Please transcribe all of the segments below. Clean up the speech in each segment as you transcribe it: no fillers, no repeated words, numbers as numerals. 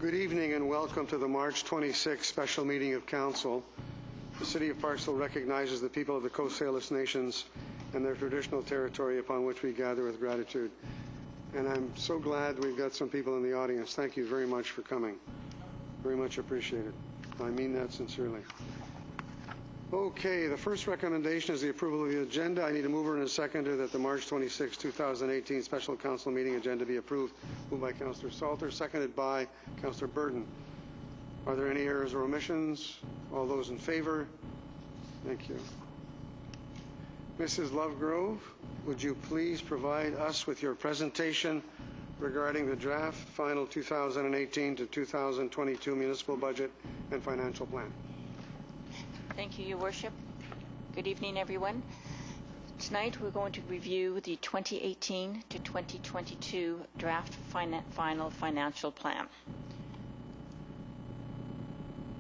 Good evening and welcome to the March 26th special meeting of Council. The City of Parksville recognizes the people of the Coast Salish Nations and their traditional territory upon which we gather with gratitude. And I'm so glad we've got some people in the audience. Thank you very much for coming. Very much appreciated. I mean that sincerely. Okay, the first recommendation is the approval of the agenda. I need a mover and a seconder that the March 26, 2018 special council meeting agenda be approved. Moved by Councillor Salter, seconded by Councillor Burton. Are there any errors or omissions? All those in favor? Thank you. Mrs. Lovegrove, would you please provide us with your presentation regarding the draft final 2018 to 2022 municipal budget and financial plan? Thank you, Your Worship. Good evening, everyone. Tonight we're going to review the 2018 to 2022 draft final financial plan.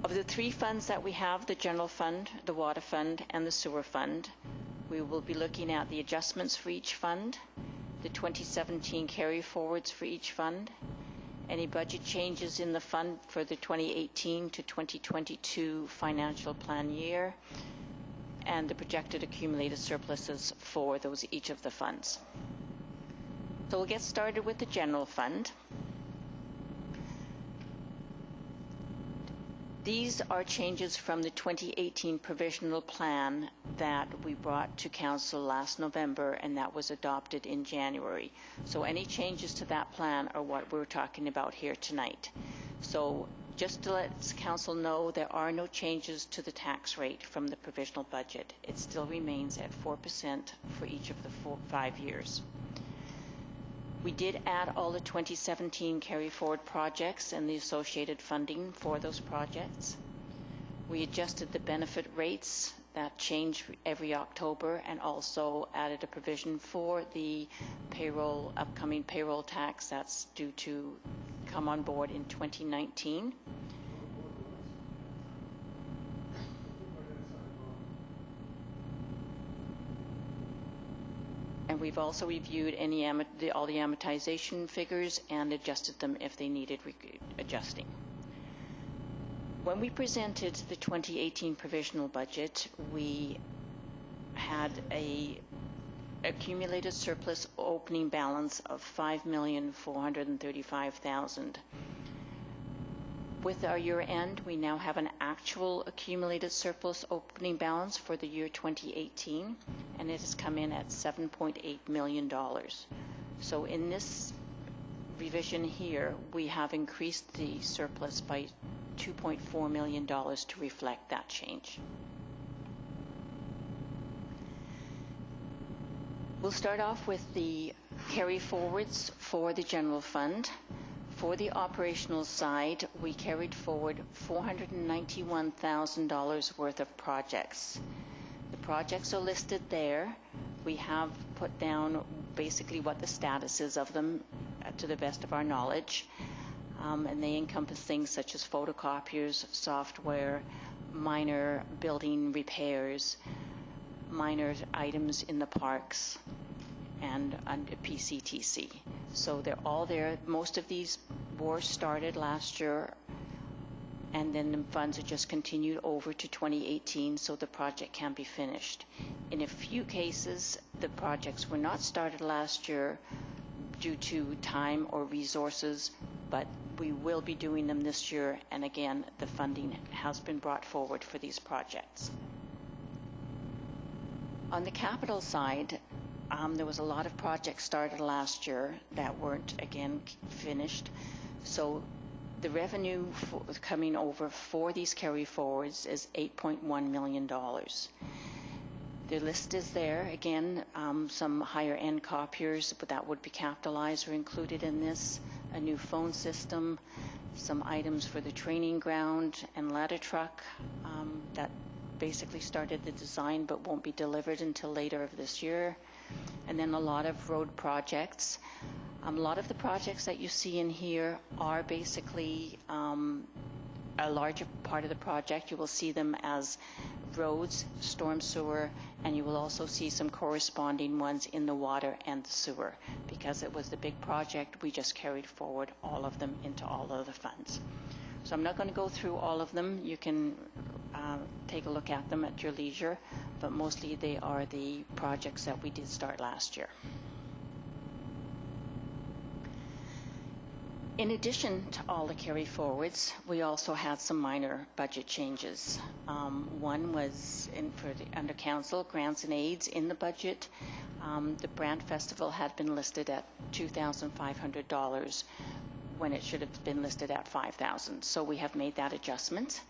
Of the three funds that we have, the general fund, the water fund, and the sewer fund, we will be looking at the adjustments for each fund, the 2017 carry forwards for each fund, any budget changes in the fund for the 2018 to 2022 financial plan year, and the projected accumulated surpluses for each of the funds. So we'll get started with the general fund. These are changes from the 2018 provisional plan that we brought to Council last November, and that was adopted in January. So any changes to that plan are what we're talking about here tonight. So just to let Council know, there are no changes to the tax rate from the provisional budget. It still remains at 4% for each of the 5 years. We did add all the 2017 carry forward projects and the associated funding for those projects. We adjusted the benefit rates that change every October, and also added a provision for the upcoming payroll tax that's due to come on board in 2019. And we've also reviewed all the amortization figures and adjusted them if they needed adjusting. When we presented the 2018 provisional budget, we had a accumulated surplus opening balance of $5,435,000. With our year end, we now have an actual accumulated surplus opening balance for the year 2018, and it has come in at $7.8 million. So in this revision here, we have increased the surplus by $2.4 million to reflect that change. We'll start off with the carry forwards for the general fund. For the operational side, we carried forward $491,000 worth of projects. The projects are listed there. We have put down basically what the status is of them to the best of our knowledge. And they encompass things such as photocopiers, software, minor building repairs, minor items in the parks, and PCTC. So they're all there. Most of these were started last year, and then the funds are just continued over to 2018 so the project can be finished. In a few cases, the projects were not started last year due to time or resources, but we will be doing them this year, and again, the funding has been brought forward for these projects. On the capital side, there was a lot of projects started last year that weren't, again, finished. So the revenue coming over for these carry forwards is $8.1 million. The list is there. Again, some higher end copiers, but that would be capitalized, are included in this. A new phone system, some items for the training ground and ladder truck that basically started the design but won't be delivered until later of this year. And then a lot of road projects. A lot of the projects that you see in here are basically a larger part of the project. You will see them as roads, storm sewer, and you will also see some corresponding ones in the water and the sewer. Because it was the big project, we just carried forward all of them into all of the funds. So I'm not going to go through all of them. You can take a look at them at your leisure, but mostly they are the projects that we did start last year. In addition to all the carry forwards, we also had some minor budget changes. One was under council, grants and aids in the budget. The Brand Festival had been listed at $2,500 when it should have been listed at $5,000. So we have made that adjustment.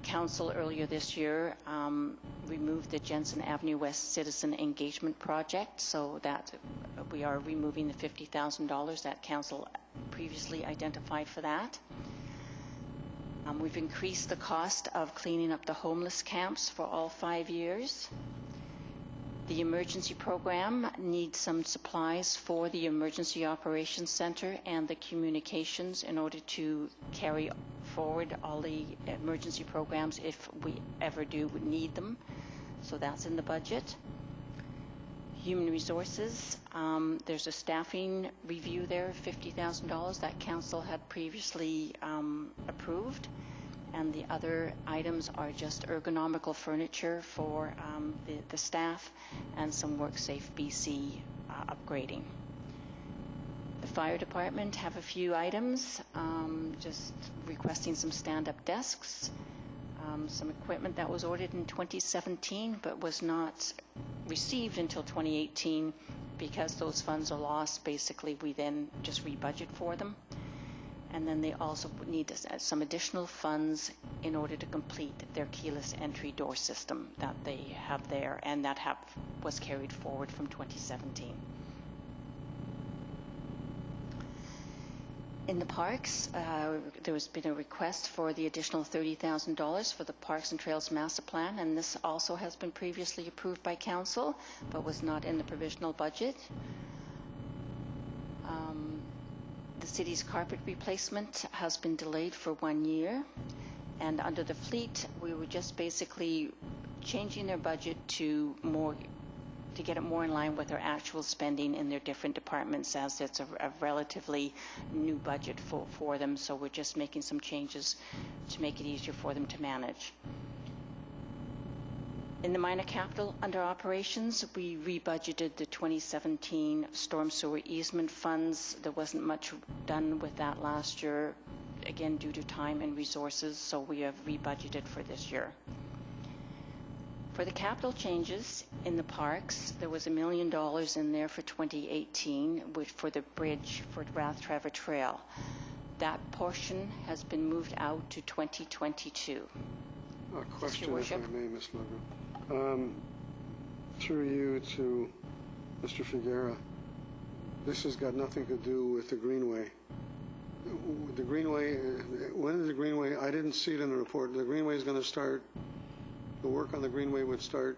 Council earlier this year removed the Jensen Avenue West Citizen Engagement Project, so that we are removing the $50,000 that Council previously identified for that. We've increased the cost of cleaning up the homeless camps for all 5 years. The emergency program needs some supplies for the Emergency Operations Center and the communications in order to carry forward all the emergency programs if we ever do need them. So that's in the budget. Human Resources, there's a staffing review there, $50,000 that Council had previously approved. And the other items are just ergonomical furniture for the staff and some WorkSafe BC upgrading. The fire department have a few items, just requesting some stand-up desks, some equipment that was ordered in 2017 but was not received until 2018 because those funds are lost. Basically, we then just rebudget for them. And then they also need some additional funds in order to complete their keyless entry door system that they have there, and that was carried forward from 2017. In the parks, there has been a request for the additional $30,000 for the Parks and Trails Master Plan, and this also has been previously approved by Council, but was not in the provisional budget. The city's carpet replacement has been delayed for 1 year, and under the fleet, we were just basically changing their budget to get it more in line with their actual spending in their different departments, as it's a relatively new budget for them. So we're just making some changes to make it easier for them to manage. In the minor capital under operations, we rebudgeted the 2017 storm sewer easement funds. There wasn't much done with that last year, again due to time and resources, so we have rebudgeted for this year. For the capital changes in the parks, there was $1 million in there for 2018 for the bridge for Rathtrevor Trail. That portion has been moved out to 2022. A question, if I may, Ms. Lovegrove. Through you to Mr. Figuera, this has got nothing to do with the Greenway. The Greenway, when is the Greenway? I didn't see it in the report. The Greenway is going to start, the work on the Greenway would start?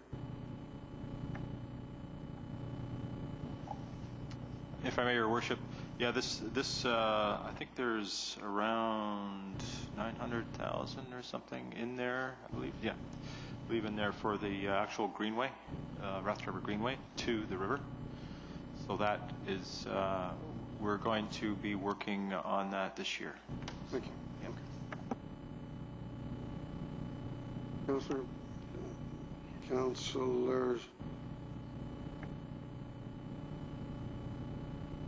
If I may, Your Worship, yeah, this I think there's around 900,000 or something in there, I believe. Yeah, I believe in there for the actual Greenway, Rathtrevor Greenway to the river. So that is, we're going to be working on that this year. Thank you. Yeah. Okay. Councillors.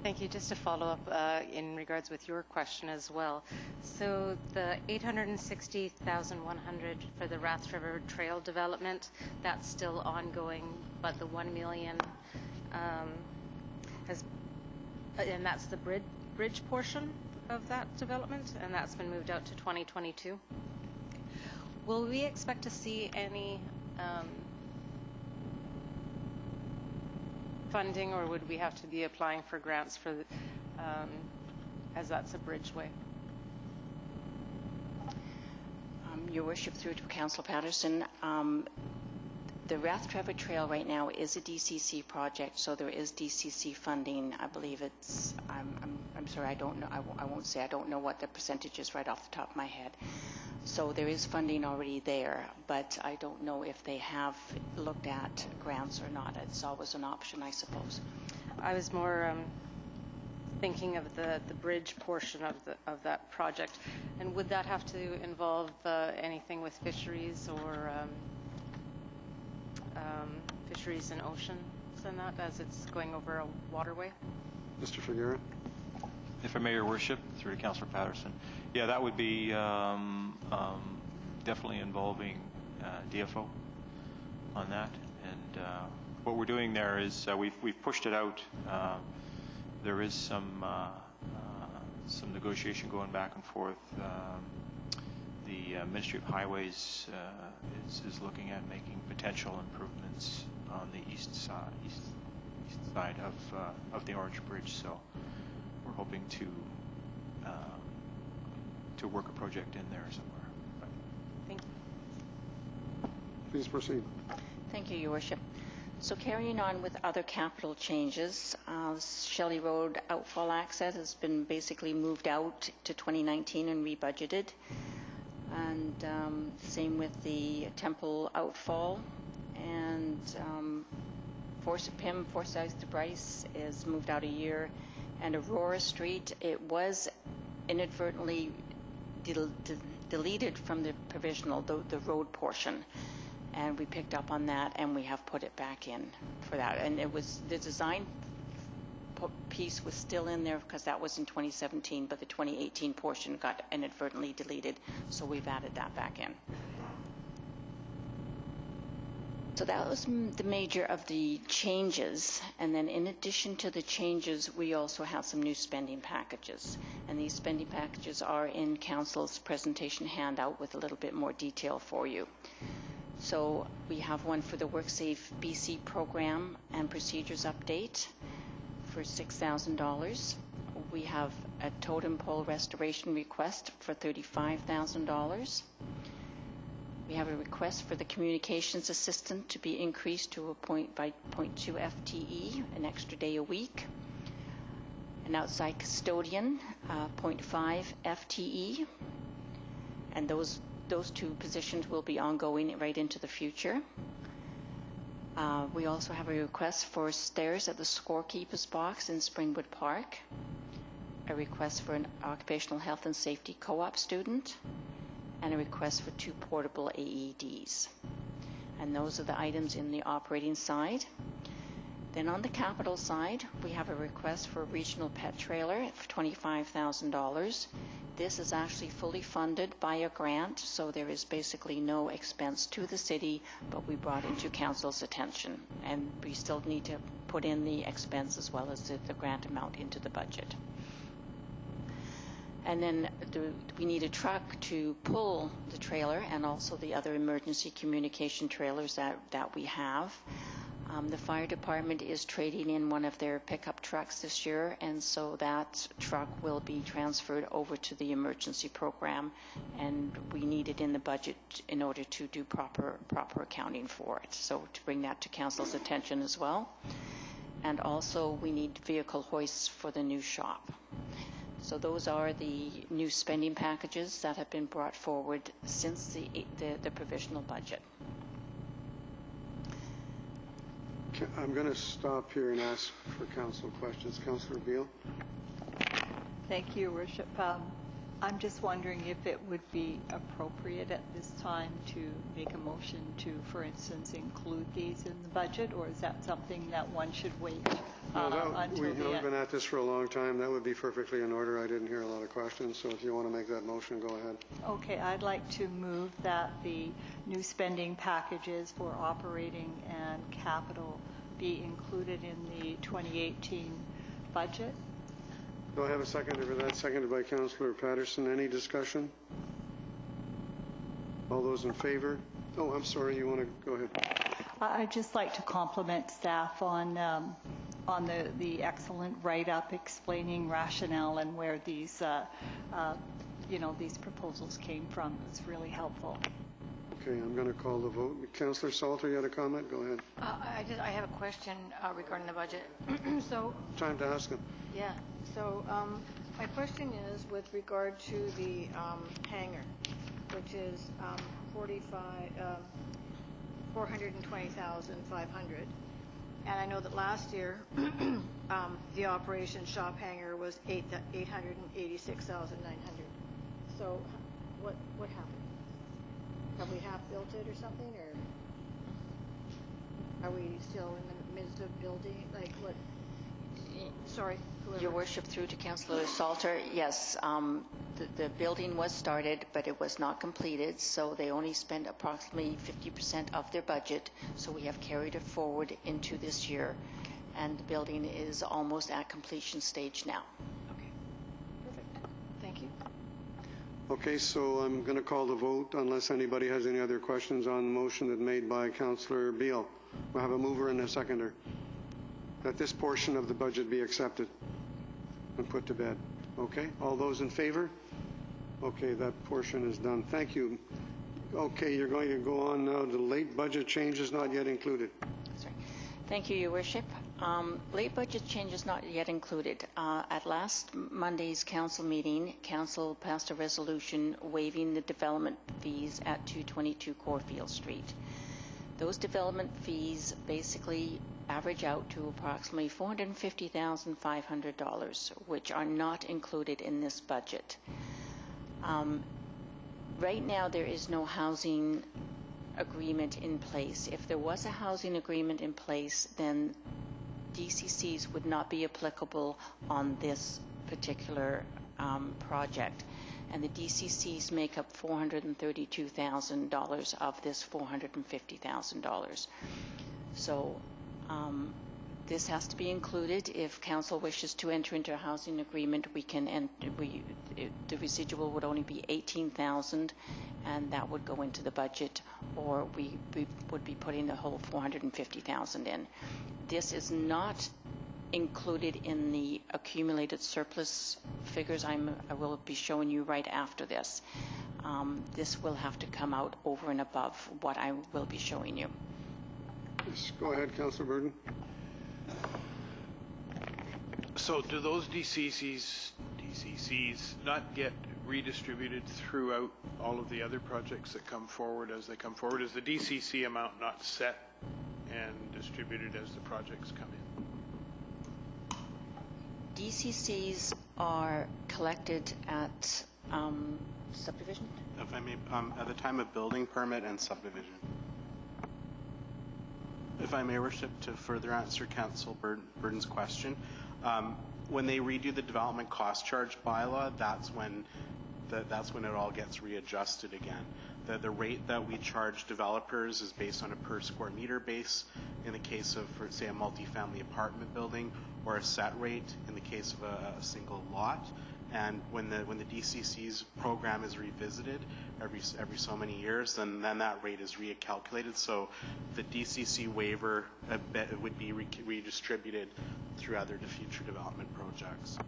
Thank you. Just to follow up in regards with your question as well. So the $860,100 for the Rathtrevor Trail development, that's still ongoing, but the $1 million and that's the bridge portion of that development, and that's been moved out to 2022. Will we expect to see any funding, or would we have to be applying for grants for, as that's a bridgeway? Your Worship, through to Councillor Patterson, The Rathtrevor Trail right now is a DCC project, so there is DCC funding. I believe it's, I'm sorry, I don't know, I won't say, I don't know what the percentage is right off the top of my head. So there is funding already there, but I don't know if they have looked at grants or not. It's always an option, I suppose. I was more thinking of the bridge portion of that project, and would that have to involve anything with fisheries or fisheries and oceans and that, as it's going over a waterway? Mr. Figueroa? If I may, Your Worship, through to Councillor Patterson. Yeah, that would be definitely involving DFO on that. And what we're doing there is we've pushed it out. There is some negotiation going back and forth. The Ministry of Highways is looking at making potential improvements on the east side of the Orange Bridge. So we're hoping to work a project in there somewhere. Thank you. Please proceed. Thank you, Your Worship. So carrying on with other capital changes, Shelley Road outfall access has been basically moved out to 2019 and rebudgeted. And same with the Temple outfall. And Forsyth to Bryce is moved out a year. And Aurora Street, it was inadvertently deleted from the provisional, the road portion. And we picked up on that, and we have put it back in for that. And it was, the design piece was still in there because that was in 2017, but the 2018 portion got inadvertently deleted, so we've added that back in. So that was the major of the changes. And then in addition to the changes, we also have some new spending packages. And these spending packages are in Council's presentation handout with a little bit more detail for you. So we have one for the WorkSafe BC program and procedures update for $6,000. We have a totem pole restoration request for $35,000. We have a request for the communications assistant to be increased to a 0.2 FTE, an extra day a week. An outside custodian, 0.5 FTE. And those two positions will be ongoing right into the future. We also have a request for stairs at the scorekeeper's box in Springwood Park. A request for an occupational health and safety co-op student. And a request for 2 portable AEDs. And those are the items in the operating side. Then on the capital side, we have a request for a regional pet trailer for $25,000. This is actually fully funded by a grant, so there is basically no expense to the city, but we brought it to Council's attention. And we still need to put in the expense as well as the grant amount into the budget. And then we need a truck to pull the trailer and also the other emergency communication trailers that we have. The fire department is trading in one of their pickup trucks this year, and so that truck will be transferred over to the emergency program, and we need it in the budget in order to do proper accounting for it. So to bring that to Council's attention as well. And also we need vehicle hoists for the new shop. So those are the new spending packages that have been brought forward since the provisional budget. I'm going to stop here and ask for council questions. Councillor Beale? Thank you, Your Worship. I'm just wondering if it would be appropriate at this time to make a motion to, for instance, include these in the budget, or is that something that one should wait until the end? We've been at this for a long time. That would be perfectly in order. I didn't hear a lot of questions, so if you want to make that motion, go ahead. Okay, I'd like to move that the new spending packages for operating and capital be included in the 2018 budget. Do I have a seconder for that? Seconded by Councillor Patterson. Any discussion? All those in favor? Oh, I'm sorry. You want to go ahead? I'd just like to compliment staff on the excellent write-up explaining rationale and where these, these proposals came from. It's really helpful. Okay, I'm going to call the vote. Councillor Salter, you had a comment? Go ahead. I have a question regarding the budget. So, Time to ask him. yeah, so my question is with regard to the hangar, which is 420,500. And I know that last year, the operation shop hangar was 886,900. So what happened? Have we half built it or something, or are we still in the midst of building? Like what? Sorry, whoever. Your worship, through to Councillor Salter, yes, the building was started, but it was not completed, so they only spent approximately 50% of their budget, so we have carried it forward into this year, and the building is almost at completion stage now. Okay, perfect. Thank you. Okay, so I'm going to call the vote unless anybody has any other questions on the motion that made by Councillor Beal. We'll have a mover and a seconder. That this portion of the budget be accepted and put to bed. Okay, all those in favor? Okay, that portion is done. Thank you. Okay, you're going to go on now to late budget changes not yet included. Sorry. Thank you, Your Worship. Late budget changes not yet included. At last Monday's council meeting, council passed a resolution waiving the development fees at 222 Corfield Street. Those development fees basically average out to approximately $450,500, which are not included in this budget. Right now, there is no housing agreement in place. If there was a housing agreement in place, then DCCs would not be applicable on this particular project. And the DCCs make up $432,000 of this $450,000. So this has to be included. If council wishes to enter into a housing agreement, we can. The residual would only be $18,000, and that would go into the budget, or we would be putting the whole $450,000 in. This is not included in the accumulated surplus figures I will be showing you right after this. This will have to come out over and above what I will be showing you. Yes, go ahead, Councillor Burton. So do those DCCs not get redistributed throughout all of the other projects that come forward as they come forward? Is the DCC amount not set and distributed as the projects come in? DCCs are collected at subdivision? If I may, at the time of building permit and subdivision. If I may, Worship, to further answer Council Burton's question, when they redo the development cost charge bylaw, that's when it all gets readjusted again. The rate that we charge developers is based on a per square meter base in the case of, for say, a multifamily apartment building, or a set rate in the case of a single lot. And when the DCC's program is revisited every so many years, then that rate is recalculated. So the DCC waiver would be redistributed through other future development projects.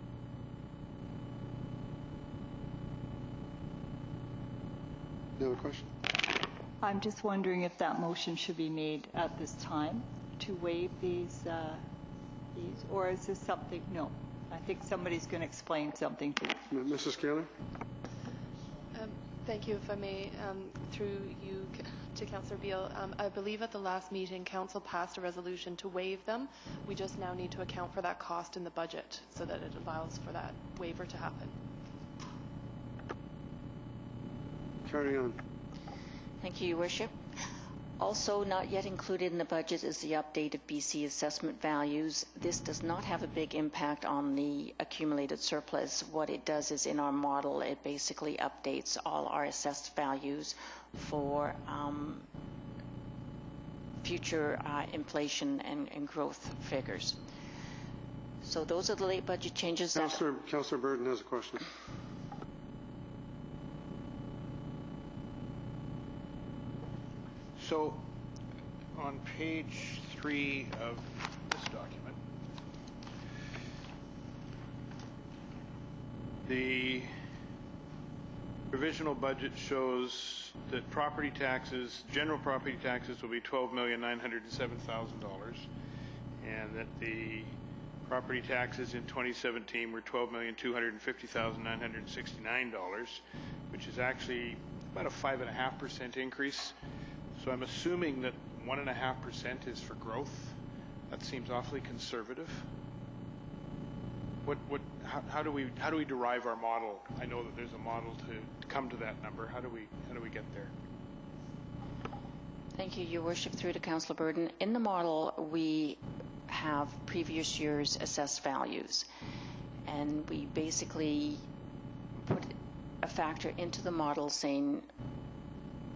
You have a question? I'm just wondering if that motion should be made at this time to waive these, or is this something? No. I think somebody's going to explain something to you. Mrs. Kaler? Thank you, if I may, through you to Councillor Beal. I believe at the last meeting, Council passed a resolution to waive them. We just now need to account for that cost in the budget so that it allows for that waiver to happen. Carry on. Thank you, Your Worship. Also not yet included in the budget is the update of BC assessment values. This does not have a big impact on the accumulated surplus. What it does is in our model, it basically updates all our assessed values for future inflation and growth figures. So those are the late budget changes. Councillor Burton has a question. So on page 3 of this document, the provisional budget shows that property taxes, general property taxes will be $12,907,000, and that the property taxes in 2017 were $12,250,969, which is actually about a 5.5% increase. So I'm assuming that 1.5% is for growth. That seems awfully conservative. How do we derive our model? I know that there's a model to come to that number. How do we get there? Thank you, Your Worship. Through to Councillor Burden. In the model, we have previous year's assessed values, and we basically put a factor into the model saying,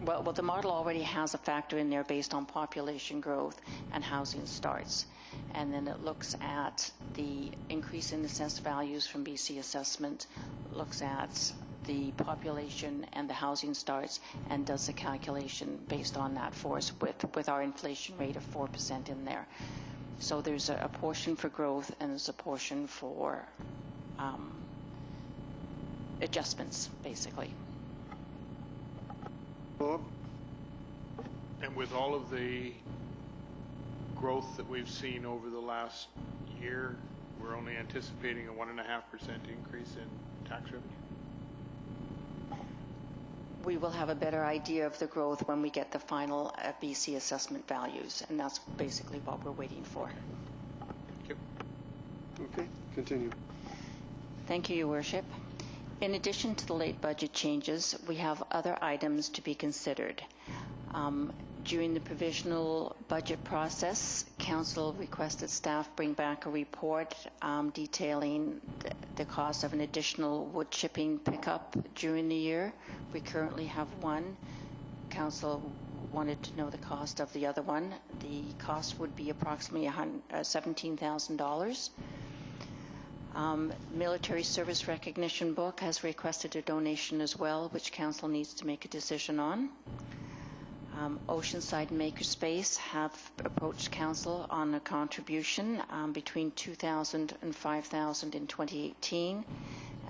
well, the model already has a factor in there based on population growth and housing starts. And then it looks at the increase in assessed values from BC Assessment, looks at the population and the housing starts, and does the calculation based on that for us with our inflation rate of 4% in there. So there's a portion for growth and there's a portion for adjustments, basically. Bob? And with all of the growth that we've seen over the last year, we're only anticipating a 1.5% increase in tax revenue? We will have a better idea of the growth when we get the final BC assessment values, and that's basically what we're waiting for. Thank you. Okay, continue. Thank you, Your Worship. In addition to the late budget changes, we have other items to be considered. During the provisional budget process, Council requested staff bring back a report detailing the cost of an additional wood chipping pickup during the year. We currently have one. Council wanted to know the cost of the other one. The cost would be approximately $17,000. Military Service Recognition Book has requested a donation as well, which Council needs to make a decision on. Oceanside Makerspace have approached Council on a contribution between $2,000 and $5,000 in 2018,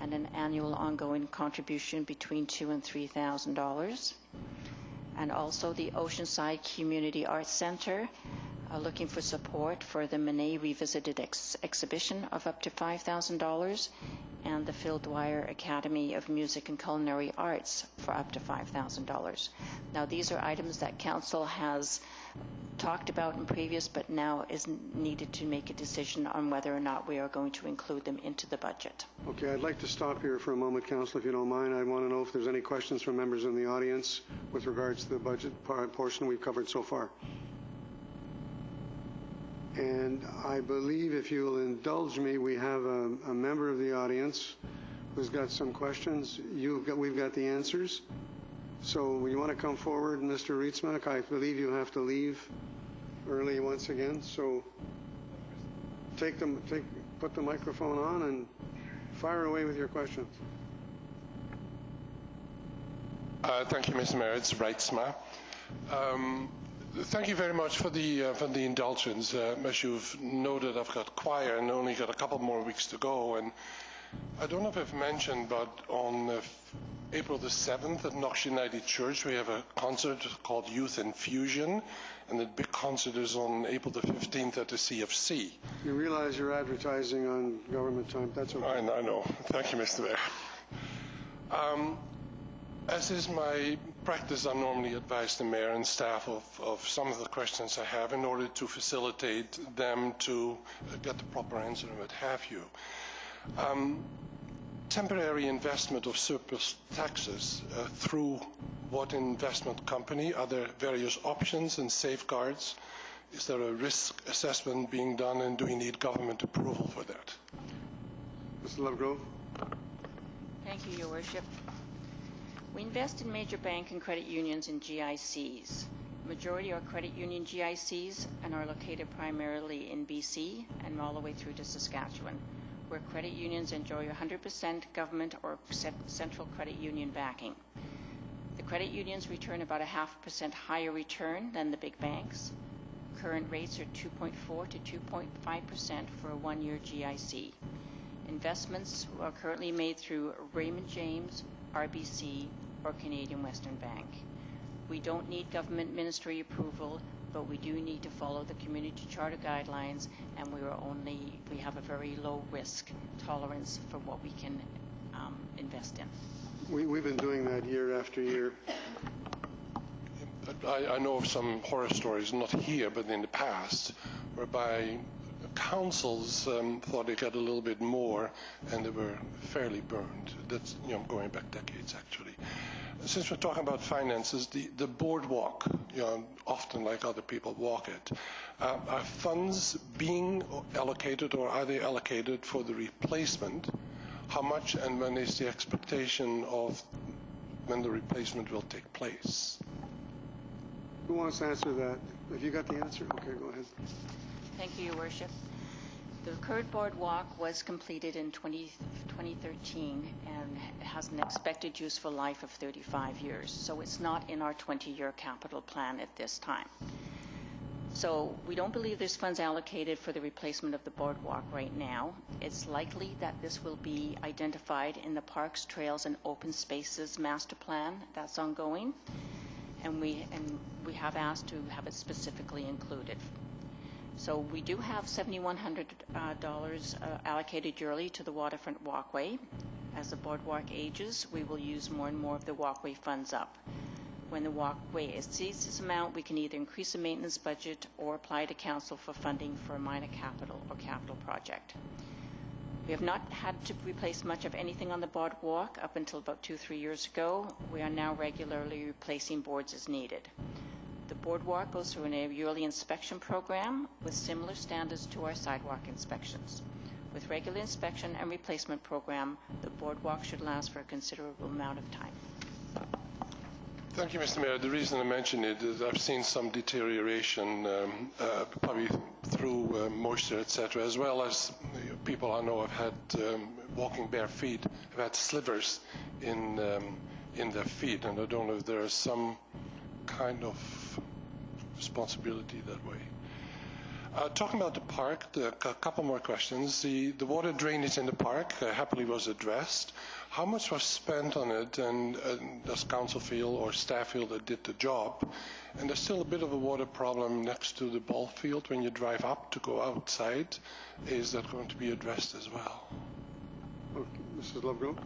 and an annual ongoing contribution between $2,000 and $3,000. And also the Oceanside Community Arts Center looking for support for the Monet Revisited exhibition of up to $5,000, and the Phil Dwyer Academy of Music and Culinary Arts for up to $5,000. Now, these are items that Council has talked about in previous, but now is needed to make a decision on whether or not we are going to include them into the budget. Okay, I'd like to stop here for a moment, Council, if you don't mind. I want to know if there's any questions from members in the audience with regards to the budget portion we've covered so far. And I believe, if you'll indulge me, we have a member of the audience who's got some questions. We've got the answers. So you want to come forward, Mr. Rietzmack? I believe you have to leave early once again. So put the microphone on and fire away with your questions. Thank you, Mr. Mayor. It's Rietzmack. Thank you very much for the indulgence. As you've noted, I've got choir and only got a couple more weeks to go. And I don't know if I've mentioned, but on April the 7th at Knox United Church, we have a concert called Youth Infusion, and the big concert is on April the 15th at the CFC. You realize you're advertising on government time. That's okay. I know. Thank you, Mr. Mayor. As is my practice, I normally advise the mayor and staff of some of the questions I have in order to facilitate them to get the proper answer and what have you. Temporary investment of surplus taxes through what investment company? Are there various options and safeguards? Is there a risk assessment being done, and do we need government approval for that? Mr. Lovegrove. Thank you, Your Worship. We invest in major bank and credit unions and GICs. Majority are credit union GICs and are located primarily in BC and all the way through to Saskatchewan, where credit unions enjoy 100% government or central credit union backing. The credit unions return about 0.5% higher return than the big banks. Current rates are 2.4 to 2.5% for a one-year GIC. Investments are currently made through Raymond James, RBC, or Canadian Western Bank. We don't need government ministry approval, but we do need to follow the community charter guidelines, and we have a very low risk tolerance for what we can invest in. We've been doing that year after year. I know of some horror stories, not here, but in the past, whereby councils thought they got a little bit more, and they were fairly burned. That's going back decades, actually. Since we're talking about finances, the boardwalk, often like other people walk it, are funds being allocated, or are they allocated for the replacement? How much, and when is the expectation of when the replacement will take place? Who wants to answer that? Have you got the answer? Okay, go ahead. Thank you, Your Worship. The current boardwalk was completed in 2013 and has an expected useful life of 35 years. So it's not in our 20-year capital plan at this time. So we don't believe there's funds allocated for the replacement of the boardwalk right now. It's likely that this will be identified in the Parks, Trails, and Open Spaces master plan that's ongoing. And we have asked to have it specifically included. So we do have $7,100 allocated yearly to the waterfront walkway. As the boardwalk ages, we will use more and more of the walkway funds up. When the walkway exceeds this amount, we can either increase the maintenance budget or apply to council for funding for a minor capital or capital project. We have not had to replace much of anything on the boardwalk up until about 2-3 years ago. We are now regularly replacing boards as needed. The boardwalk goes through a yearly inspection program with similar standards to our sidewalk inspections. With regular inspection and replacement program, the boardwalk should last for a considerable amount of time. Thank you, Mr. Mayor. The reason I mention it is I've seen some deterioration, probably through moisture, etc., as well as people I know have had walking bare feet, have had slivers in their feet, and I don't know if there is some kind of responsibility that way. Talking about the park, a couple more questions. The water drainage in the park happily was addressed. How much was spent on it, and does council feel or staff feel that did the job? And there's still a bit of a water problem next to the ball field when you drive up to go outside. Is that going to be addressed as well? Okay, Mrs. Lovegrove.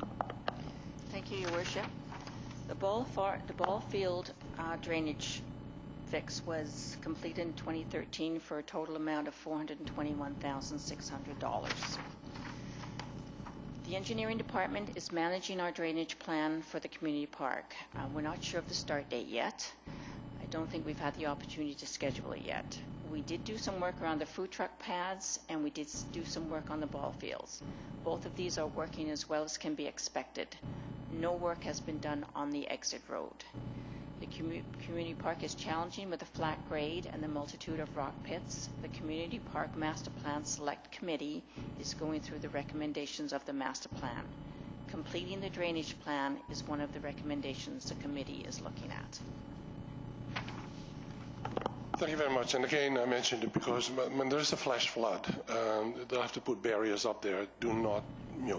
Thank you, Your Worship. The ball field drainage fix was completed in 2013 for a total amount of $421,600. The engineering department is managing our drainage plan for the community park. We're not sure of the start date yet. I don't think we've had the opportunity to schedule it yet. We did do some work around the food truck pads, and we did do some work on the ball fields. Both of these are working as well as can be expected. No work has been done on the exit road. The community park is challenging with a flat grade and the multitude of rock pits. The Community Park Master Plan Select Committee is going through the recommendations of the master plan. Completing the drainage plan is one of the recommendations the committee is looking at. Thank you very much. And again, I mentioned it because when there's a flash flood, they'll have to put barriers up there. Do not,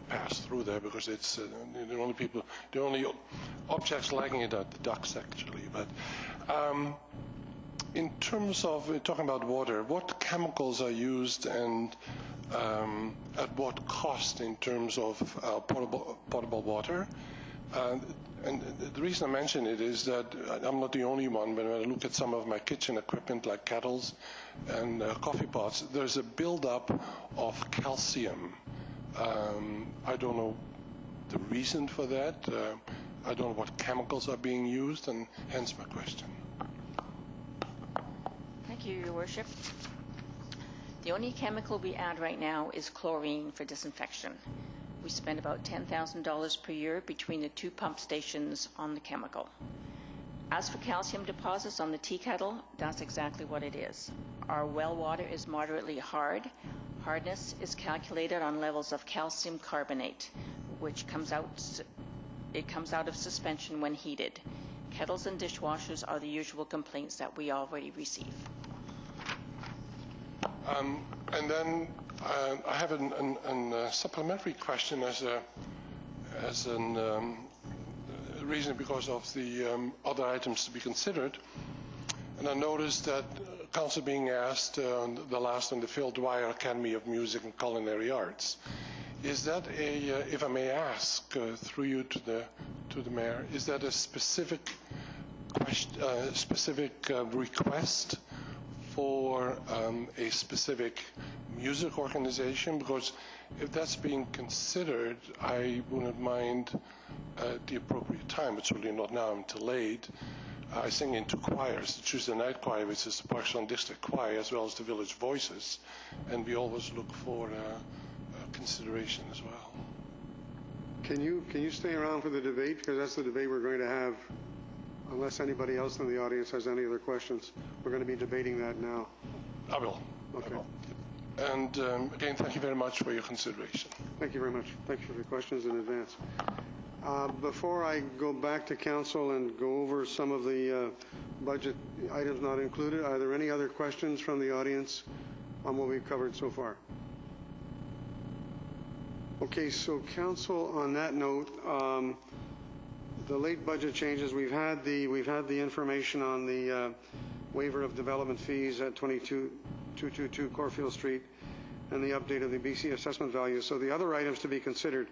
pass through there because it's the only objects liking it are the ducks, actually. But in terms of talking about water, what chemicals are used and at what cost in terms of potable water? And the reason I mention it is that I'm not the only one. When I look at some of my kitchen equipment like kettles and coffee pots, there's a buildup of calcium. I don't know the reason for that. I don't know what chemicals are being used, and hence my question. Thank you, Your Worship. The only chemical we add right now is chlorine for disinfection. We spend about $10,000 per year between the 2 pump stations on the chemical. As for calcium deposits on the tea kettle, that's exactly what it is. Our well water is moderately hard. Hardness is calculated on levels of calcium carbonate, which comes out of suspension when heated. Kettles and dishwashers are the usual complaints that we already receive. And then I have a supplementary question as a reason because of the other items to be considered. And I noticed that Council being asked the last on the Phil Dwyer Academy of Music and Culinary Arts. Is that if I may ask through you to the Mayor, is that a specific request for a specific music organization? Because if that's being considered, I wouldn't mind the appropriate time. It's really not now, I'm too late. I sing in two choirs, the Tuesday night choir, which is the Parkstone District Choir, as well as the Village Voices, and we always look for consideration as well. Can you stay around for the debate? Because that's the debate we're going to have, unless anybody else in the audience has any other questions. We're going to be debating that now. I will. Okay. I will. And again, thank you very much for your consideration. Thank you very much. Thank you for the questions in advance. Before I go back to council and go over some of the budget items not included, are there any other questions from the audience on what we've covered so far? Okay, so council, on that note, the late budget changes, we've had the information on the waiver of development fees at 22222 Corfield Street and the update of the BC assessment value. So the other items to be considered,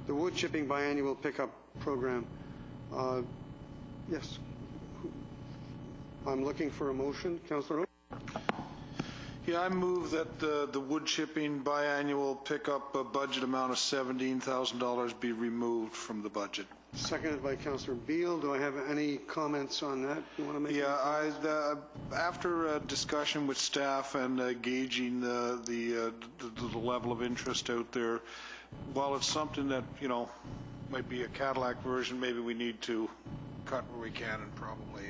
the wood chipping biannual pickup program. Yes. I'm looking for a motion. Councillor Oates? Yeah, I move that the wood chipping biannual pickup budget amount of $17,000 be removed from the budget. Seconded by Councillor Beal. Do I have any comments on that you want to make? Yeah, after a discussion with staff and gauging the level of interest out there, while it's something that, you know, might be a Cadillac version, maybe we need to cut where we can and probably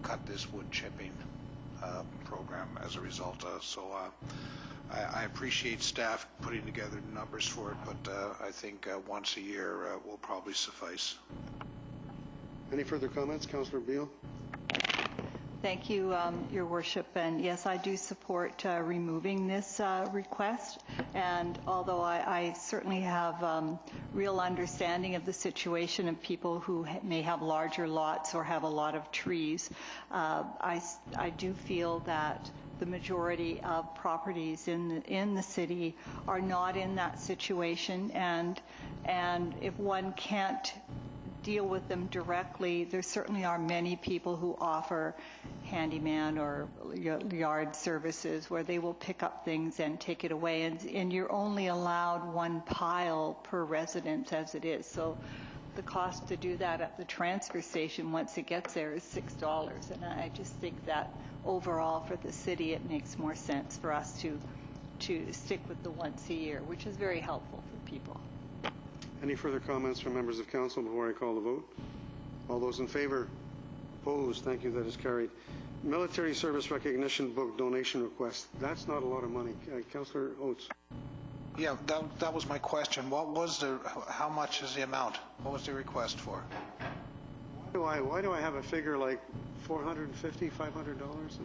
cut this wood chipping program as a result. I appreciate staff putting together numbers for it, but I think once a year will probably suffice. Any further comments, Councillor Beal? Thank you, Your Worship. And yes, I do support removing this request. And although I certainly have real understanding of the situation of people who may have larger lots or have a lot of trees, I do feel that the majority of properties in the city are not in that situation. And if one can't deal with them directly, there certainly are many people who offer handyman or yard services where they will pick up things and take it away, and you're only allowed one pile per residence as it is. So the cost to do that at the transfer station once it gets there is $6, and I just think that overall for the city it makes more sense for us to stick with the once a year, which is very helpful for people. Any further comments from members of council before I call the vote? All those in favor? Opposed? Thank you. That is carried. Military Service Recognition Book donation request. That's not a lot of money. Councillor Oates. Yeah, that was my question. What was how much is the amount? What was the request for? Why do I have a figure like $450, $500?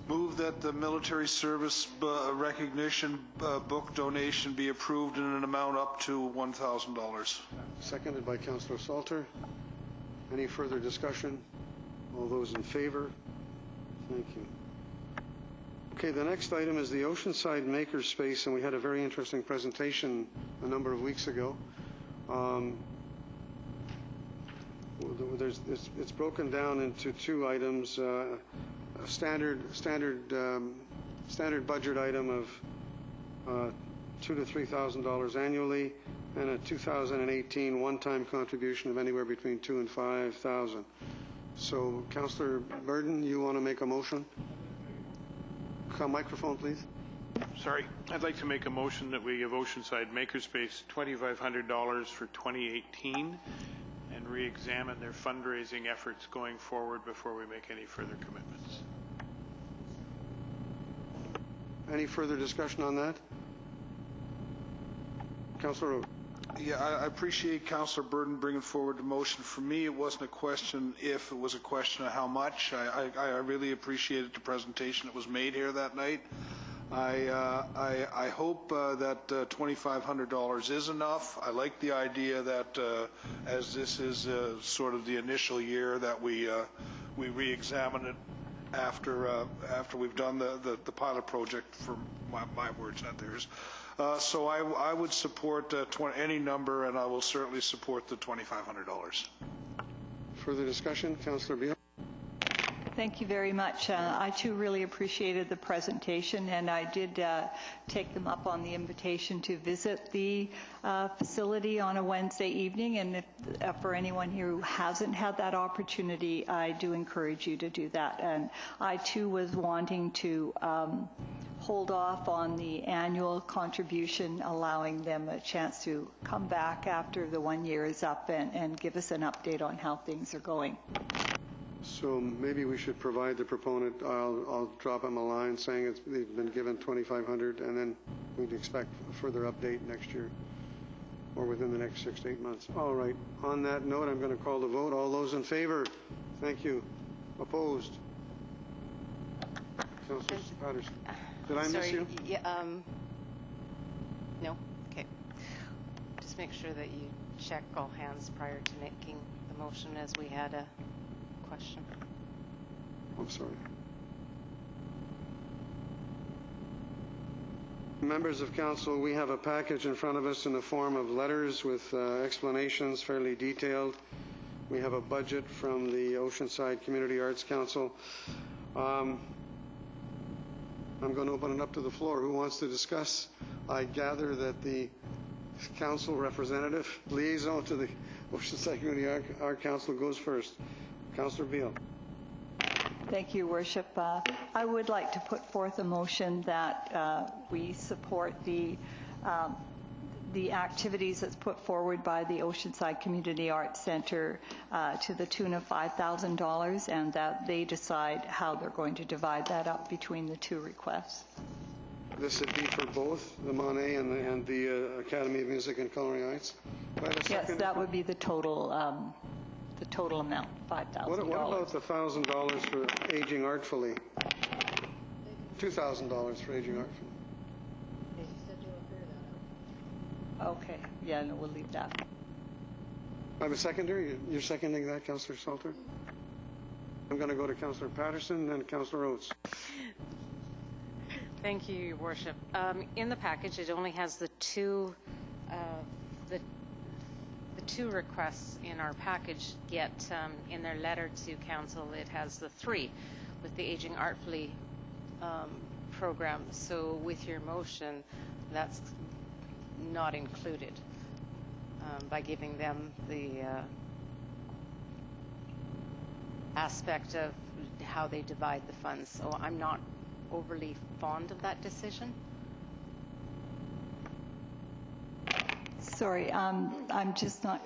Move that the military service recognition book donation be approved in an amount up to $1,000. Seconded by Councillor Salter. Any further discussion? All those in favor? Thank you. Okay, the next item is the Oceanside Makerspace, and we had a very interesting presentation a number of weeks ago. It's broken down into two items. A standard budget item of $2,000 to $3,000 annually, and a 2018 one-time contribution of anywhere between $2,000 and $5,000. So, Councillor Burden, you want to make a motion? Microphone, please. Sorry, I'd like to make a motion that we give Oceanside Makerspace $2,500 for 2018 and re-examine their fundraising efforts going forward before we make any further commitments. Any further discussion on that? Councillor Oates. Yeah, I appreciate Councillor Burton bringing forward the motion. For me, it wasn't a question if, it was a question of how much. I really appreciated the presentation that was made here that night. I hope that $2,500 is enough. I like the idea that as this is sort of the initial year that we re-examine it after we've done the pilot project, for my words, not theirs. So I would support any number, and I will certainly support the $2,500. Further discussion? Councillor Beal? Thank you very much. I too really appreciated the presentation, and I did take them up on the invitation to visit the facility on a Wednesday evening. And for anyone here who hasn't had that opportunity, I do encourage you to do that. And I too was wanting to hold off on the annual contribution, allowing them a chance to come back after the 1 year is up and give us an update on how things are going. So maybe we should provide the proponent, I'll drop him a line saying they've been given $2,500, and then we'd expect a further update next year or within the next 6 to 8 months. All right. On that note, I'm going to call the vote. All those in favor? Thank you. Opposed? Councillor Patterson. Did I miss you? Yeah, no? Okay. Just make sure that you check all hands prior to making the motion, as we had a question. I'm sorry. Members of council, we have a package in front of us in the form of letters with explanations, fairly detailed. We have a budget from the Oceanside Community Arts Council. I'm going to open it up to the floor. Who wants to discuss? I gather that the council representative, liaison to the Oceanside Community Art Council, goes first. Councillor Beal. Thank you, Worship. I would like to put forth a motion that we support the activities that's put forward by the Oceanside Community Arts Centre to the tune of $5,000, and that they decide how they're going to divide that up between the two requests. This would be for both the Monet and the Academy of Music and Culinary Arts? Yes, that would be the total amount, $5,000. What about the $1,000 for aging artfully? $2,000 for aging artfully. Okay, yeah, no, we'll leave that. I have a seconder. You're seconding that, Councillor Salter? I'm going to go to Councillor Patterson and Councillor Oates. Thank you, Your Worship. In the package, it only has the two requests in our package, yet in their letter to council it has the three with the Aging Artfully program. So with your motion, that's not included by giving them the aspect of how they divide the funds. So I'm not overly fond of that decision. Sorry, I'm just not,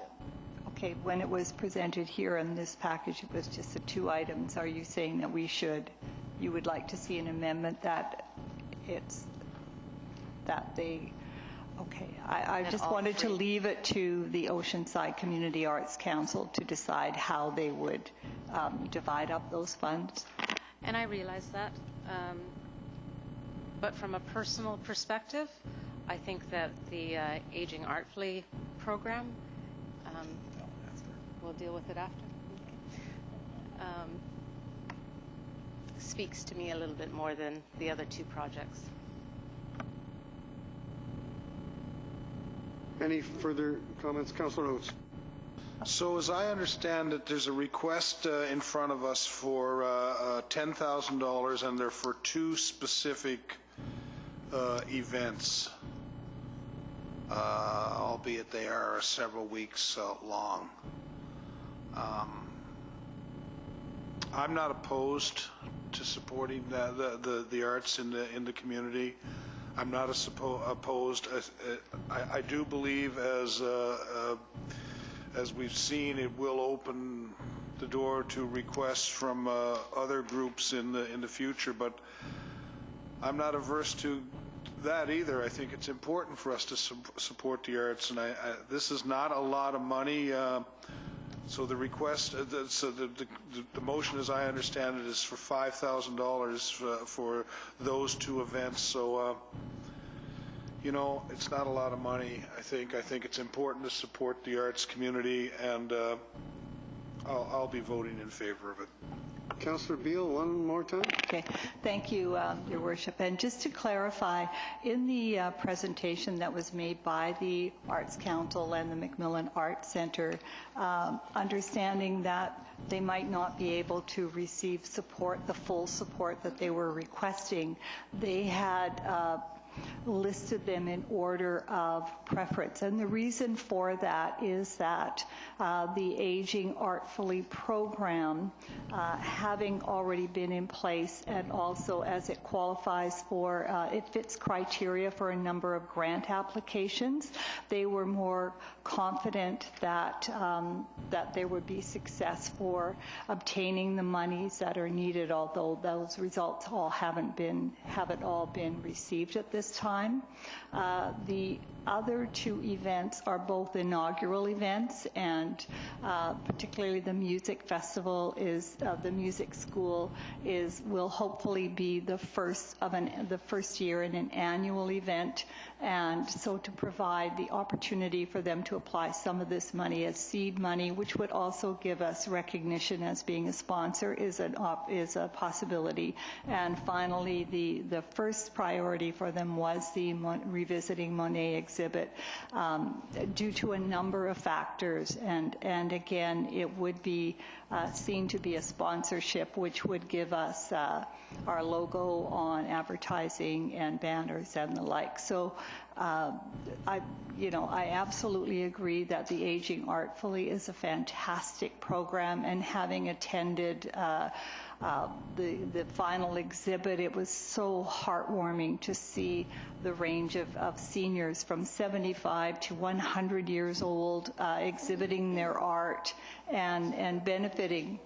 okay, when it was presented here in this package, it was just the two items. Are you saying that you would like to see an amendment that they, okay, I just wanted to leave it to the Oceanside Community Arts Council to decide how they would divide up those funds. And I realize that, but from a personal perspective, I think that the Aging Artfully program, we'll deal with it after, speaks to me a little bit more than the other two projects. Any further comments? Councillor Oates. So as I understand it, there's a request in front of us for $10,000, and they're for two specific events, albeit they are several weeks long. I'm not opposed to supporting the arts in the community. I'm not opposed. I do believe, as we've seen, it will open the door to requests from other groups in the future. But I'm not averse to that either. I think it's important for us to support the arts, and this is not a lot of money. So the request, the motion, as I understand it, is for $5,000 for those two events. So, you know, it's not a lot of money. I think it's important to support the arts community, and I'll be voting in favor of it. Councillor Beal, one more time. Okay, thank you, Your Worship. And just to clarify, in the presentation that was made by the Arts Council and the Macmillan Arts Centre, understanding that they might not be able to receive support, the full support that they were requesting, they had listed them in order of preference. And the reason for that is that the Aging Artfully program, having already been in place, and also as it qualifies for, it fits criteria for a number of grant applications, they were more confident that that there would be success for obtaining the monies that are needed, although those results haven't all been received at this time. The other two events are both inaugural events, and particularly the music festival the music school will hopefully be the first year in an annual event, and so to provide the opportunity for them to apply some of this money as seed money, which would also give us recognition as being a sponsor, is a possibility. And finally, the first priority for them was the Revisiting Monet exhibit, due to a number of factors, and again, it would be seen to be a sponsorship, which would give us our logo on advertising and banners and the like. So I absolutely agree that the Aging Artfully is a fantastic program, and having attended the final exhibit, it was so heartwarming to see the range of seniors from 75 to 100 years old exhibiting their art and benefiting.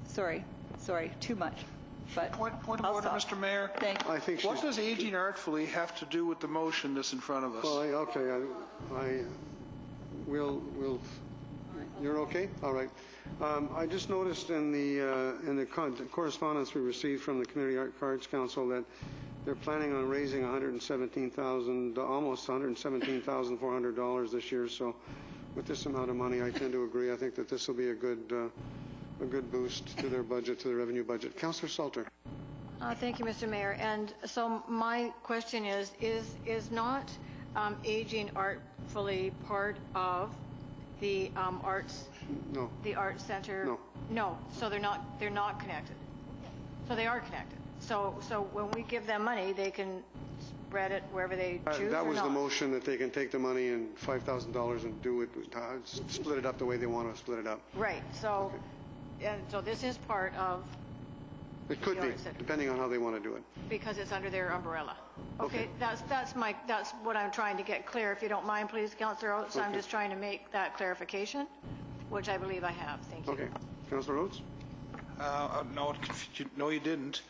Sorry, too much. But Point of order, Mr. Mayor. I think what does Aging Artfully have to do with the motion that's in front of us? Well, okay, we'll. You're okay? All right. I just noticed in the correspondence we received from the Community Arts Council that they're planning on raising almost $117,400 this year. So, with this amount of money, I tend to agree. I think that this will be a good boost to their budget, to the revenue budget. Councillor Salter. Thank you, Mr. Mayor. And so my question is not Aging Artfully part of the arts? No. The Arts Center? No. No. So they're not connected. So they are connected. So when we give them money, they can spread it wherever they choose. That was or not? the motion, that they can take the money and $5,000 and do it, split it up the way they want to split it up. Right. So, okay. And so this is part of. It could be, depending on how they want to do it. Because it's under their umbrella. Okay. That's what I'm trying to get clear. If you don't mind, please, Councillor Oates. Okay. I'm just trying to make that clarification, which I believe I have. Thank you. Okay. Councillor Oates? No, you didn't.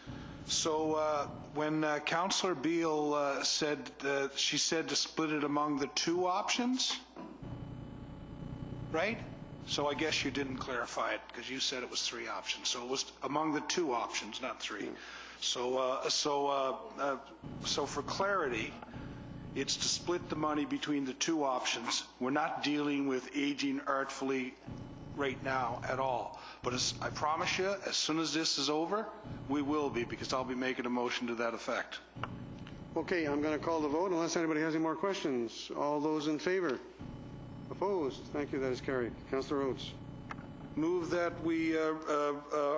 So when Councillor Beal said she said to split it among the two options, right? So I guess you didn't clarify it because you said it was three options. So it was among the two options, not three. So for clarity, it's to split the money between the two options. We're not dealing with Aging Artfully right now at all. But I promise you, as soon as this is over, we will be, because I'll be making a motion to that effect. Okay, I'm going to call the vote unless anybody has any more questions. All those in favor? Opposed? Thank you. That is carried. Councillor Oates. Move that we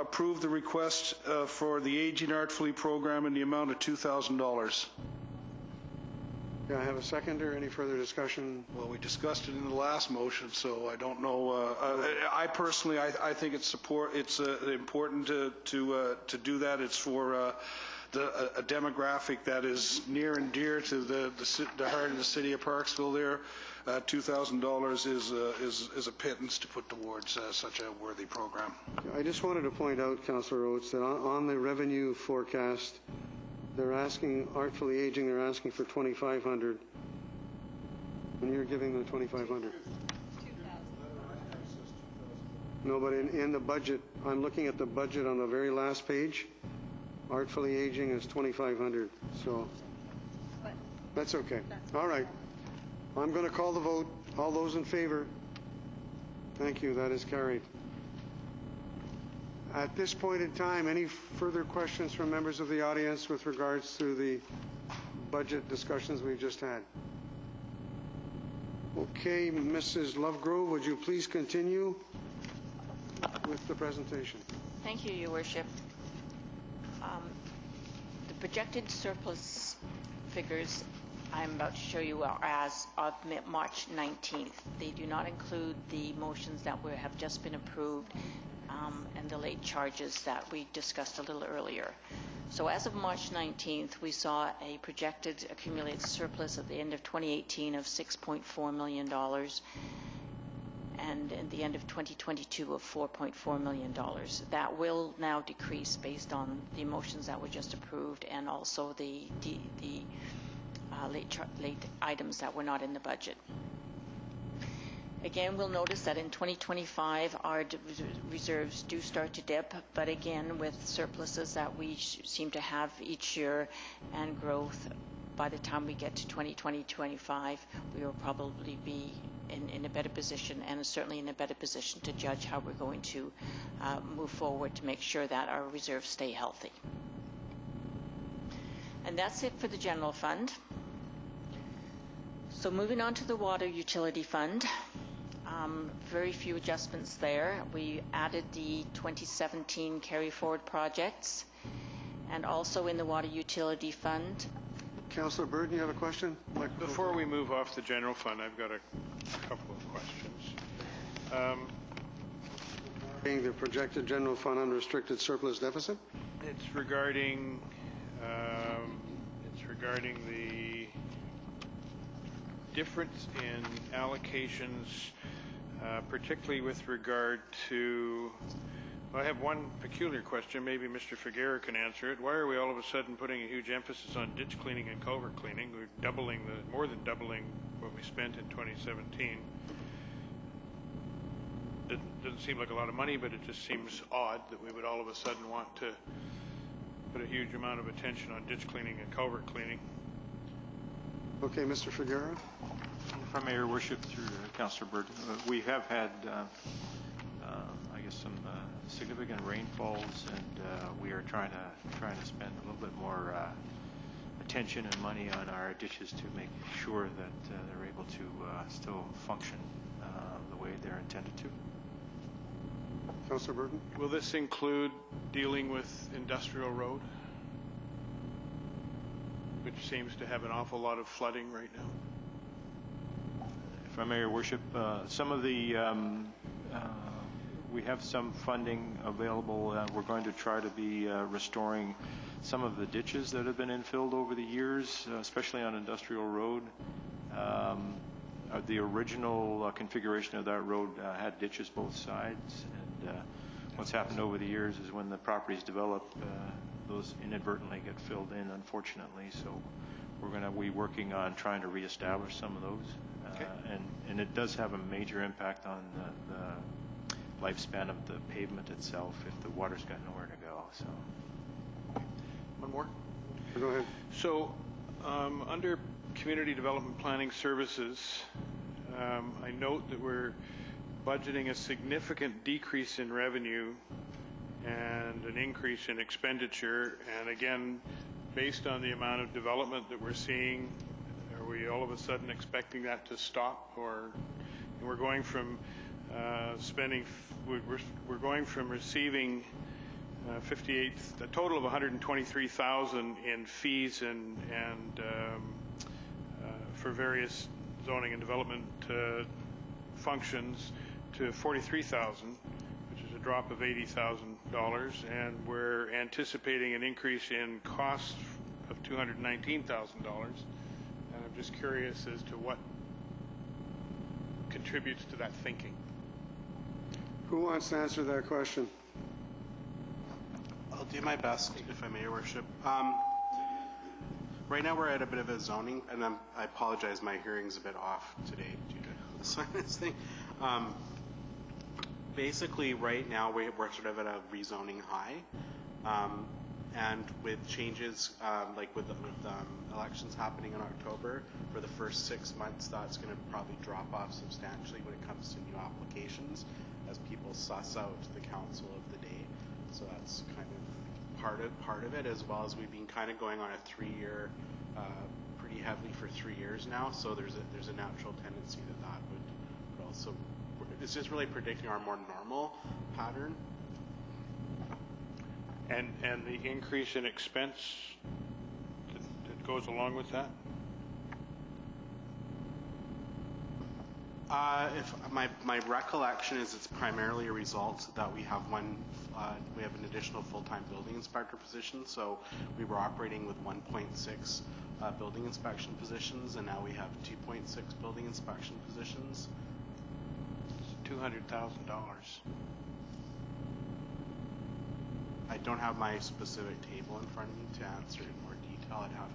approve the request for the Aging Artfully program in the amount of $2,000. Yeah, I have a second or any further discussion? Well, we discussed it in the last motion, so I don't know. I personally, I think it's important to do that. It's for a demographic that is near and dear to the heart of the city of Parksville. There, $2,000 is a pittance to put towards such a worthy program. I just wanted to point out, Councillor Oates, that on the revenue forecast They're asking, Artfully Aging, they're asking for 2,500. And you're giving them 2,500. No, but in the budget, I'm looking at the budget on the very last page. Artfully Aging is 2,500, so that's okay. All right. I'm going to call the vote. All those in favor? Thank you. That is carried. At this point in time, any further questions from members of the audience with regards to the budget discussions we've just had? Okay, Mrs. Lovegrove, would you please continue with the presentation? Thank you, Your Worship. The projected surplus figures I'm about to show you are as of March 19th. They do not include the motions that have just been approved and the late charges that we discussed a little earlier. So as of March 19th, we saw a projected accumulated surplus at the end of 2018 of $6.4 million and at the end of 2022 of $4.4 million. That will now decrease based on the motions that were just approved and also the late items that were not in the budget. Again, we'll notice that in 2025, our reserves do start to dip, but again, with surpluses that we seem to have each year and growth, by the time we get to 2020-25, we will probably be in a better position and certainly in a better position to judge how we're going to move forward to make sure that our reserves stay healthy. And that's it for the general fund. So moving on to the water utility fund. Very few adjustments there. We added the 2017 carry forward projects and also in the water utility fund. Councillor Burton, you have a question? Before we move off the general fund, I've got a couple of questions. The projected general fund unrestricted surplus deficit? It's regarding the difference in allocations, particularly with regard to, well, I have one peculiar question, maybe Mr. Figueroa can answer it. Why are we all of a sudden putting a huge emphasis on ditch cleaning and culvert cleaning? We're more than doubling what we spent in 2017. Doesn't seem like a lot of money, but it just seems odd that we would all of a sudden want to put a huge amount of attention on ditch cleaning and culvert cleaning. Okay, Mr. Figueroa. If I may, Your Worship, through Councillor Bird, we have had, I guess, some significant rainfalls, and we are trying to spend a little bit more attention and money on our ditches to make sure that they're able to still function the way they're intended to. Councillor Burton. Will this include dealing with Industrial Road, which seems to have an awful lot of flooding right now? If I may, Your Worship, some of the we have some funding available. We're going to try to be restoring some of the ditches that have been infilled over the years, especially on Industrial Road. The original configuration of that road had ditches both sides, and what's happened over the years is when the properties develop, those inadvertently get filled in, unfortunately. So we're going to be working on trying to reestablish some of those. Okay. And it does have a major impact on the lifespan of the pavement itself if the water's got nowhere to go. So. One more? Go ahead. So under Community Development Planning Services, I note that we're budgeting a significant decrease in revenue and an increase in expenditure. And again, based on the amount of development that we're seeing, are we all of a sudden expecting that to stop? Or we're going from we're going from receiving a total of $123,000 in fees and for various zoning and development functions to $43,000, which is a drop of $80,000, and we're anticipating an increase in costs of $219,000. And I'm just curious as to what contributes to that thinking. Who wants to answer that question? I'll do my best, if I may, Your Worship. Right now, we're at a bit of a zoning, and I apologize, my hearing's a bit off today due to the sinus thing. Basically, right now, we're sort of at a rezoning high. And with changes, like with elections happening in October, for the first 6 months, that's going to probably drop off substantially when it comes to new applications, as people suss out the council of the day. So that's kind of part of it, as well as we've been kind of going on a 3-year, pretty heavily for 3 years now. So there's a natural tendency that would also. It's just really predicting our more normal pattern. And the increase in expense that goes along with that? If my recollection is, it's primarily a result that we have an additional full-time building inspector position. So we were operating with 1.6 building inspection positions, and now we have 2.6 building inspection positions. $200,000. I don't have my specific table in front of me to answer in more detail. I'd have.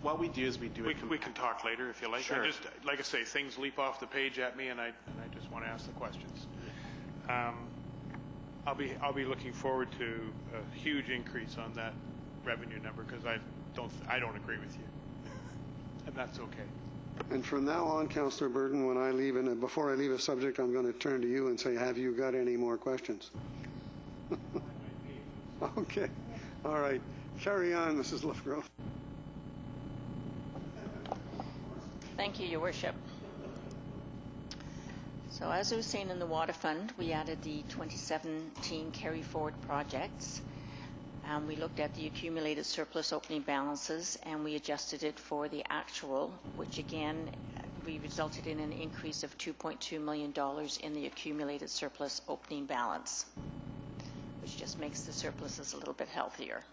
What we do is we do. We can talk later if you like. Sure. Like I say, things leap off the page at me, and I just want to ask the questions. I'll be looking forward to a huge increase on that revenue number, because I don't agree with you, and that's okay. And from now on, Councillor Burton, when I leave, and before I leave a subject, I'm going to turn to you and say, have you got any more questions? Okay. All right. Carry on, Mrs. Lovegrove. Thank you, Your Worship. So as I was saying, in the water fund, we added the 2017 carry forward projects. We looked at the accumulated surplus opening balances, and we adjusted it for the actual, which again, we resulted in an increase of $2.2 million in the accumulated surplus opening balance, which just makes the surpluses a little bit healthier.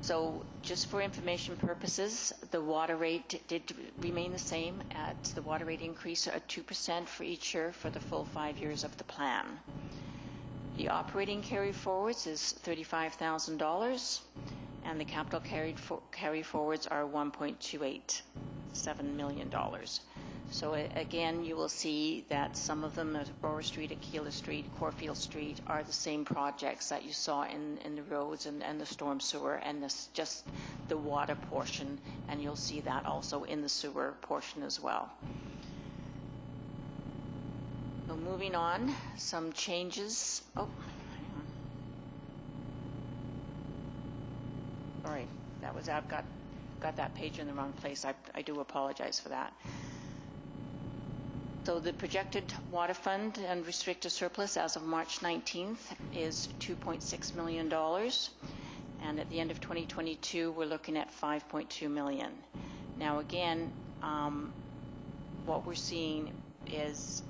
So just for information purposes, the water rate did remain the same at the water rate increase at 2% for each year for the full 5 years of the plan. The operating carry forwards is $35,000, and the capital carry forwards are $1.287 million. So again, you will see that some of them at Aurora Street, Aquila Street, Corfield Street are the same projects that you saw in the roads and the storm sewer, and just the water portion, and you'll see that also in the sewer portion as well. So moving on, some changes. Oh, hang on. Sorry, I've got that page in the wrong place. I do apologize for that. So the projected water fund and restricted surplus as of March 19th is $2.6 million. And at the end of 2022, we're looking at $5.2 million. Now again, what we're seeing is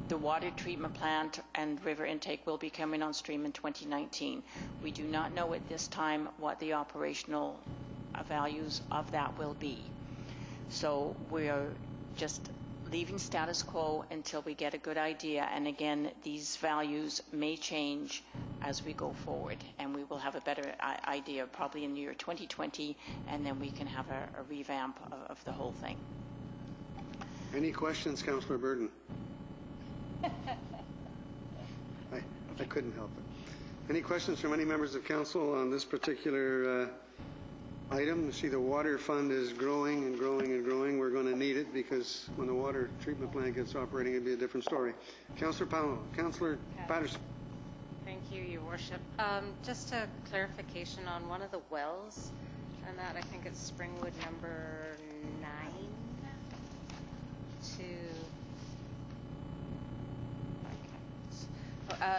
the water treatment plant and river intake will be coming on stream in 2019. We do not know at this time what the operational values of that will be. So we're just leaving status quo until we get a good idea. And again, these values may change as we go forward, and we will have a better idea probably in the year 2020, and then we can have a revamp of the whole thing. Any questions, Councillor Burton? I couldn't help it. Any questions from any members of council on this particular item? You see the water fund is growing and growing and growing. We're going to need it, because when the water treatment plant gets operating, it'll be a different story. Councillor Powell, Councillor Patterson. Thank you, Your Worship. Just a clarification on one of the wells, and that I think it's Springwood number 9 to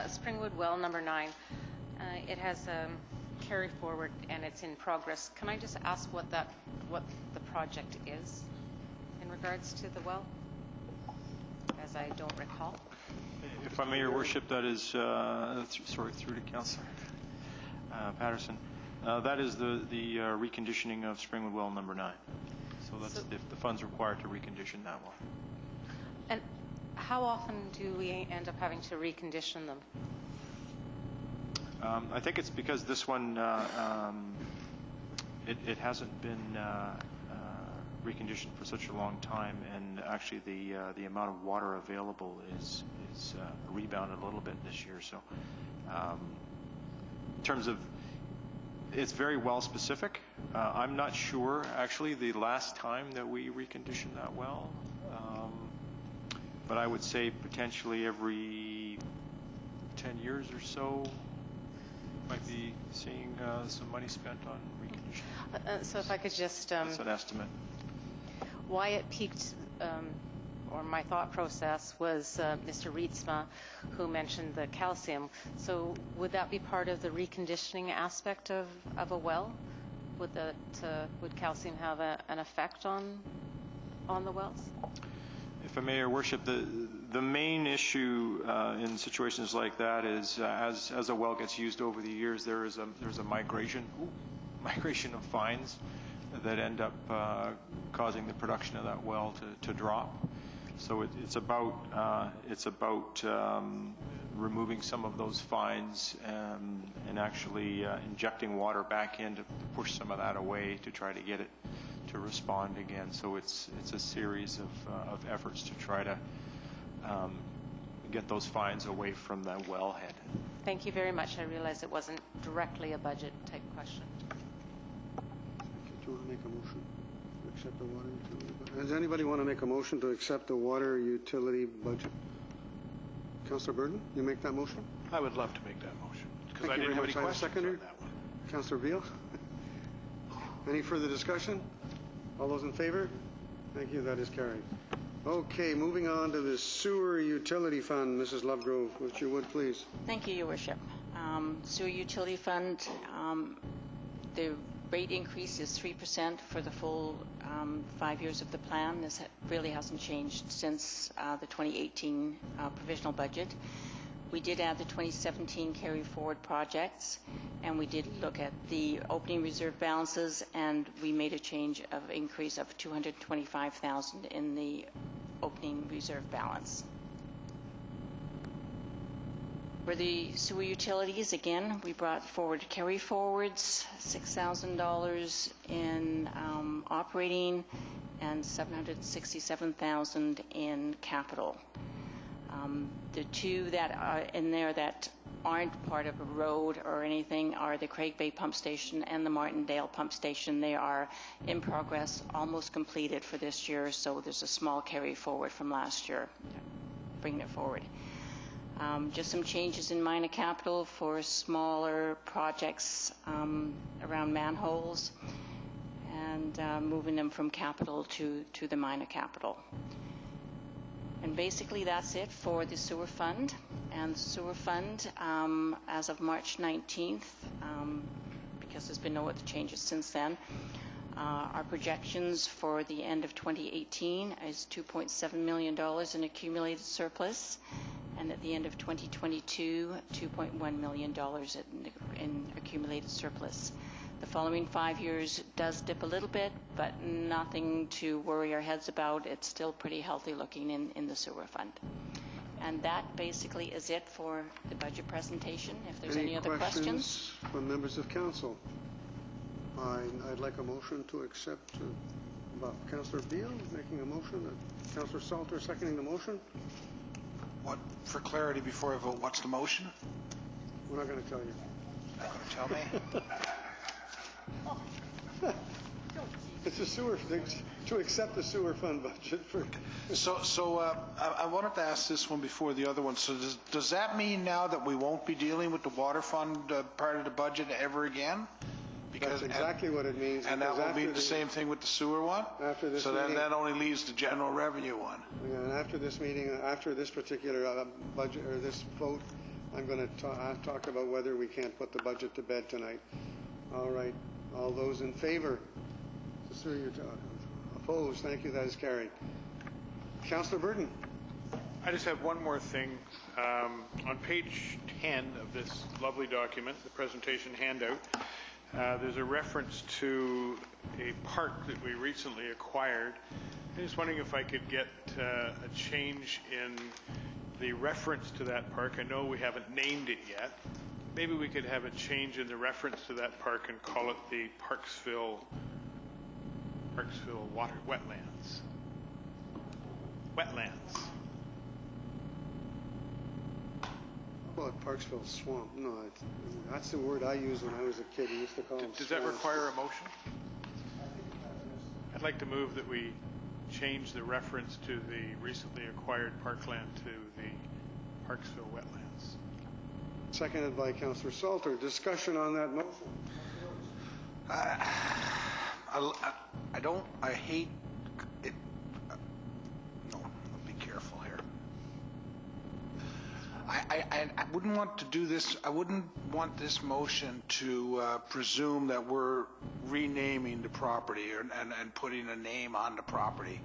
Springwood well number 9. It has carry forward and it's in progress. Can I just ask what the project is in regards to the well, as I don't recall? If I may, Your Worship, that is, sorry, through to Councillor Patterson. That is the reconditioning of Springwood well number 9. So that's the funds required to recondition that well. And how often do we end up having to recondition them? I think it's because this one, it hasn't been reconditioned for such a long time, and actually the amount of water available is rebounded a little bit this year. So in terms of, it's very well specific. I'm not sure actually the last time that we reconditioned that well, but I would say potentially every 10 years or so might be seeing some money spent on reconditioning. So if I could just... That's an estimate. Why it peaked, or my thought process, was Mr. Rietsma, who mentioned the calcium. So would that be part of the reconditioning aspect of a well? Would calcium have an effect on the wells? If I may, Your Worship, the main issue in situations like that is as a well gets used over the years, there's a migration of fines that end up causing the production of that well to drop. So it's about removing some of those fines and actually injecting water back in to push some of that away to try to get it to respond again. So it's a series of efforts to try to get those fines away from the wellhead. Thank you very much. I realize it wasn't directly a budget type question. Do you want to make a motion to accept the water utility budget? Does anybody want to make a motion to accept the water utility budget? Councillor Burton, you make that motion? I would love to make that motion, because Thank I you didn't have very any much. questions Seconder? on that one. Councillor Beal? Any further discussion? All those in favor? Thank you, that is carried. Okay, moving on to the sewer utility fund. Mrs. Lovegrove, if you would, please. Thank you, Your Worship. Sewer utility fund, the rate increase is 3% for the full 5 years of the plan. This really hasn't changed since the 2018 provisional budget. We did add the 2017 carry forward projects, and we did look at the opening reserve balances, and we made a change of increase of $225,000 in the opening reserve balance. For the sewer utilities, again, we brought forward carry forwards, $6,000 in operating and $767,000 in capital. The two that are in there that aren't part of a road or anything are the Craig Bay Pump Station and the Martindale Pump Station. They are in progress, almost completed for this year, so there's a small carry forward from last year, bringing it forward. Just some changes in minor capital for smaller projects around manholes, and moving them from capital to the minor capital. And basically that's it for the sewer fund. And the sewer fund, as of March 19th, because there's been no other changes since then, our projections for the end of 2018 is $2.7 million in accumulated surplus, and at the end of 2022, $2.1 million in accumulated surplus. The following 5 years does dip a little bit, but nothing to worry our heads about. It's still pretty healthy looking in the sewer fund. And that basically is it for the budget presentation. If there's any other questions from members of council? I'd like a motion to accept. Councillor Beal making a motion. Councillor Salter seconding the motion. What, for clarity before I vote, what's the motion? We're not going to tell you. Not going to tell me? It's a sewer to accept the sewer fund budget for. I wanted to ask this one before the other one. So does that mean now that we won't be dealing with the water fund part of the budget ever again? Because that's exactly what it means. And that will be the same thing with the sewer one? After this so meeting, then that only leaves the general revenue one. Yeah, and after this meeting, after this particular budget or this vote, I'm going to talk about whether we can't put the budget to bed tonight. All right. All those in favor? Opposed? Thank you. That is carried. Councillor Burton. I just have one more thing. On page 10 of this lovely document, the presentation handout, there's a reference to a park that we recently acquired. I'm just wondering if I could get a change in the reference to that park. I know we haven't named it yet, maybe we could have a change in the reference to that park and call it the Parksville Water Wetlands. Wetlands. How about Parksville Swamp? No, that's the word I used when I was a kid. We used to call them Does that swamps. require a motion? I'd like to move that we change the reference to the recently acquired parkland to the Parksville Wetlands. Seconded by Councillor Salter. Discussion on that motion. I hate it. No, I'll be careful here. I wouldn't want to do this. I wouldn't want this motion to presume that we're renaming the property and putting a name on the property.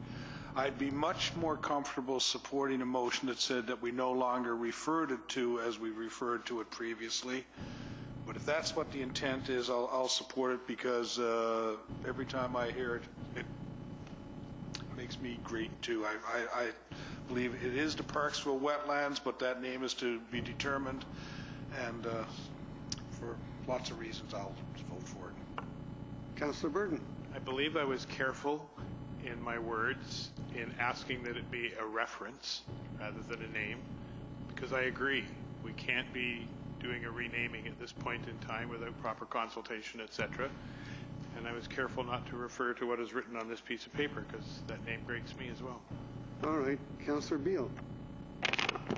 I'd be much more comfortable supporting a motion that said that we no longer referred it to as we referred to it previously. But if that's what the intent is, I'll support it, because every time I hear it, it makes me great too. I believe it is the Parksville Wetlands, but that name is to be determined, and for lots of reasons, I'll vote for it. Councillor Burton. I believe I was careful in my words in asking that it be a reference rather than a name, because I agree, we can't be doing a renaming at this point in time without proper consultation, etc. And I was careful not to refer to what is written on this piece of paper, because that name grates me as well. All right. Councillor Beal.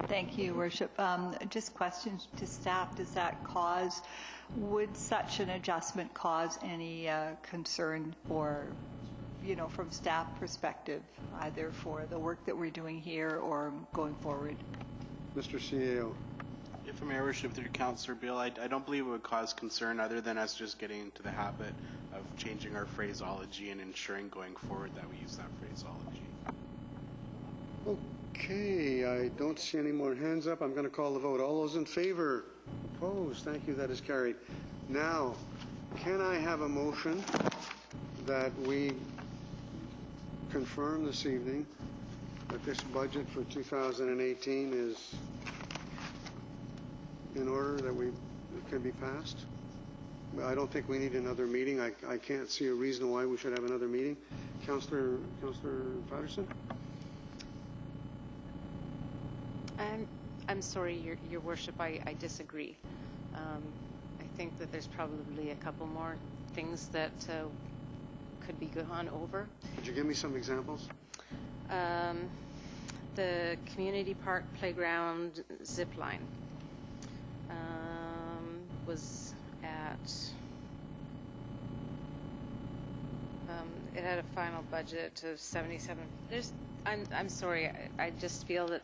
Thank you, Worship. Just questions to staff. Would such an adjustment cause any concern for, from staff perspective, either for the work that we're doing here or going forward? Mr. CEO. If I'm Worship, through Councillor Bill, I don't believe it would cause concern, other than us just getting into the habit of changing our phraseology and ensuring going forward that we use that phraseology. Okay, I don't see any more hands up. I'm going to call the vote. All those in favor? Opposed? Thank you. That is carried. Now, can I have a motion that we confirm this evening that this budget for 2018 is in order, that it can be passed? I don't think we need another meeting. I can't see a reason why we should have another meeting. Councillor Patterson? I'm sorry, Your Worship, I disagree. I think that there's probably a couple more things that could be gone over. Could you give me some examples? The community park playground zip line was at, it had a final budget of 77. I'm sorry, I just feel that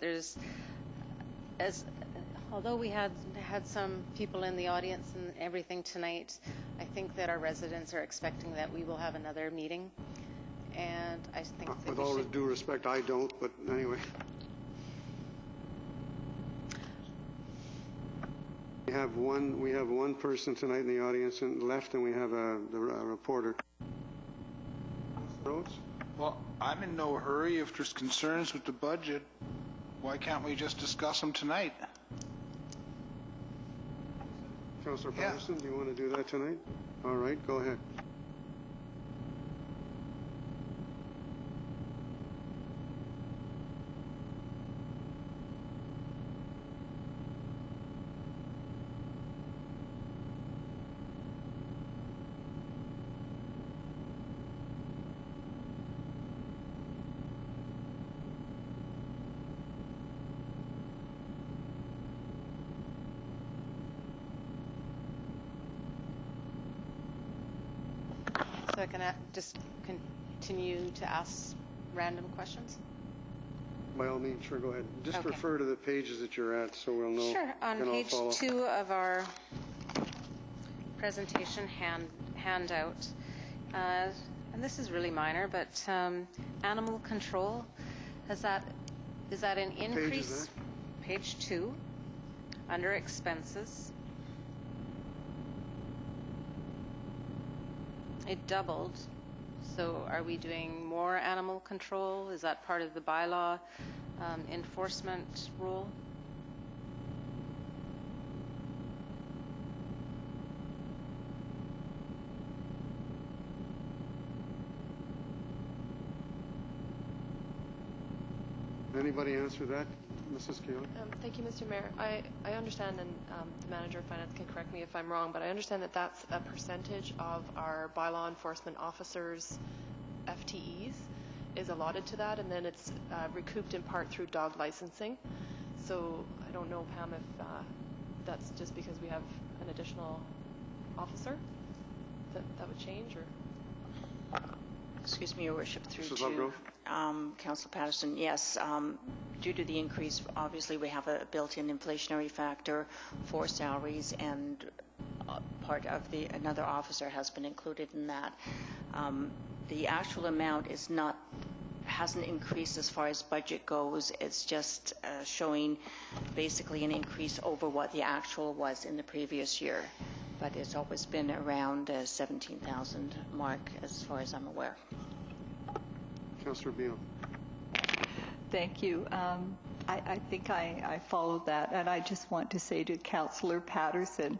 although we had some people in the audience and everything tonight, I think that our residents are expecting that we will have another meeting, and I think that with all due respect, I don't, but anyway. We have one person tonight in the audience and left, and we have a reporter. Rhodes? Well, I'm in no hurry. If there's concerns with the budget, why can't we just discuss them tonight? Councillor Patterson, do you want to do that tonight? All right, go ahead. So I can just continue to ask random questions? By all means, sure, go ahead. Just Okay. refer to the pages that you're at so we'll know. Sure. On and I'll page follow. 2 of our presentation handout, and this is really minor, but animal control, is that an increase? Page is that? Page 2, under expenses. It doubled. So are we doing more animal control? Is that part of the bylaw enforcement rule? Anybody answer that? Mrs. Keough? Thank you, Mr. Mayor. I understand, and the manager of finance can correct me if I'm wrong, but I understand that that's a percentage of our bylaw enforcement officers' FTEs is allotted to that, and then it's recouped in part through dog licensing. So I don't know, Pam, if that's just because we have an additional officer that would change, or? Excuse me, Your Worship, through Mrs. to Lovegrove? Councillor Patterson. Yes, due to the increase, obviously we have a built-in inflationary factor for salaries, and part of another officer has been included in that. The actual amount hasn't increased as far as budget goes. It's just showing basically an increase over what the actual was in the previous year. But it's always been around the 17,000 mark as far as I'm aware. Councillor Beal. Thank you. I think I followed that, and I just want to say to Councillor Patterson,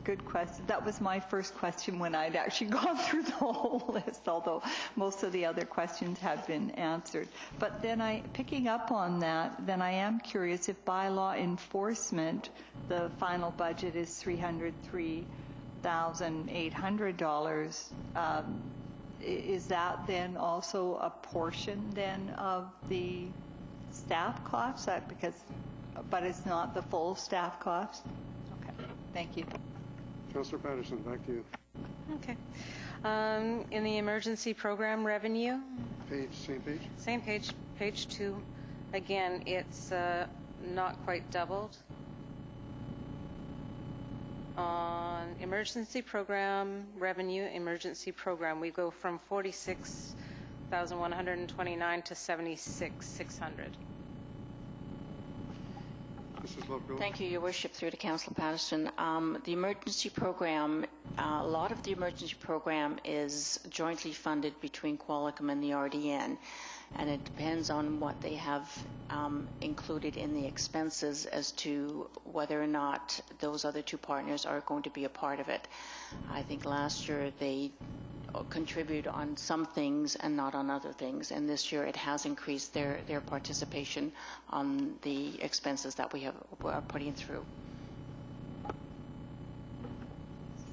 good question. That was my first question when I'd actually gone through the whole list, although most of the other questions have been answered. But then picking up on that, then I am curious if bylaw enforcement, the final budget is $303,800. Is that then also a portion then of the staff costs? But it's not the full staff cost? Okay, thank you. Councillor Patterson, back to you. Okay. In the emergency program revenue, Same page? same page, page 2. Again, it's not quite doubled. On emergency program revenue, emergency program, we go from 46,129 to 76,600. Mrs. Lovegrove? Thank you, Your Worship, through to Councillor Patterson. The emergency program, a lot of the emergency program is jointly funded between Qualicum and the RDN, and it depends on what they have included in the expenses as to whether or not those other two partners are going to be a part of it. I think last year they contribute on some things and not on other things, and this year it has increased their participation on the expenses that we are putting through.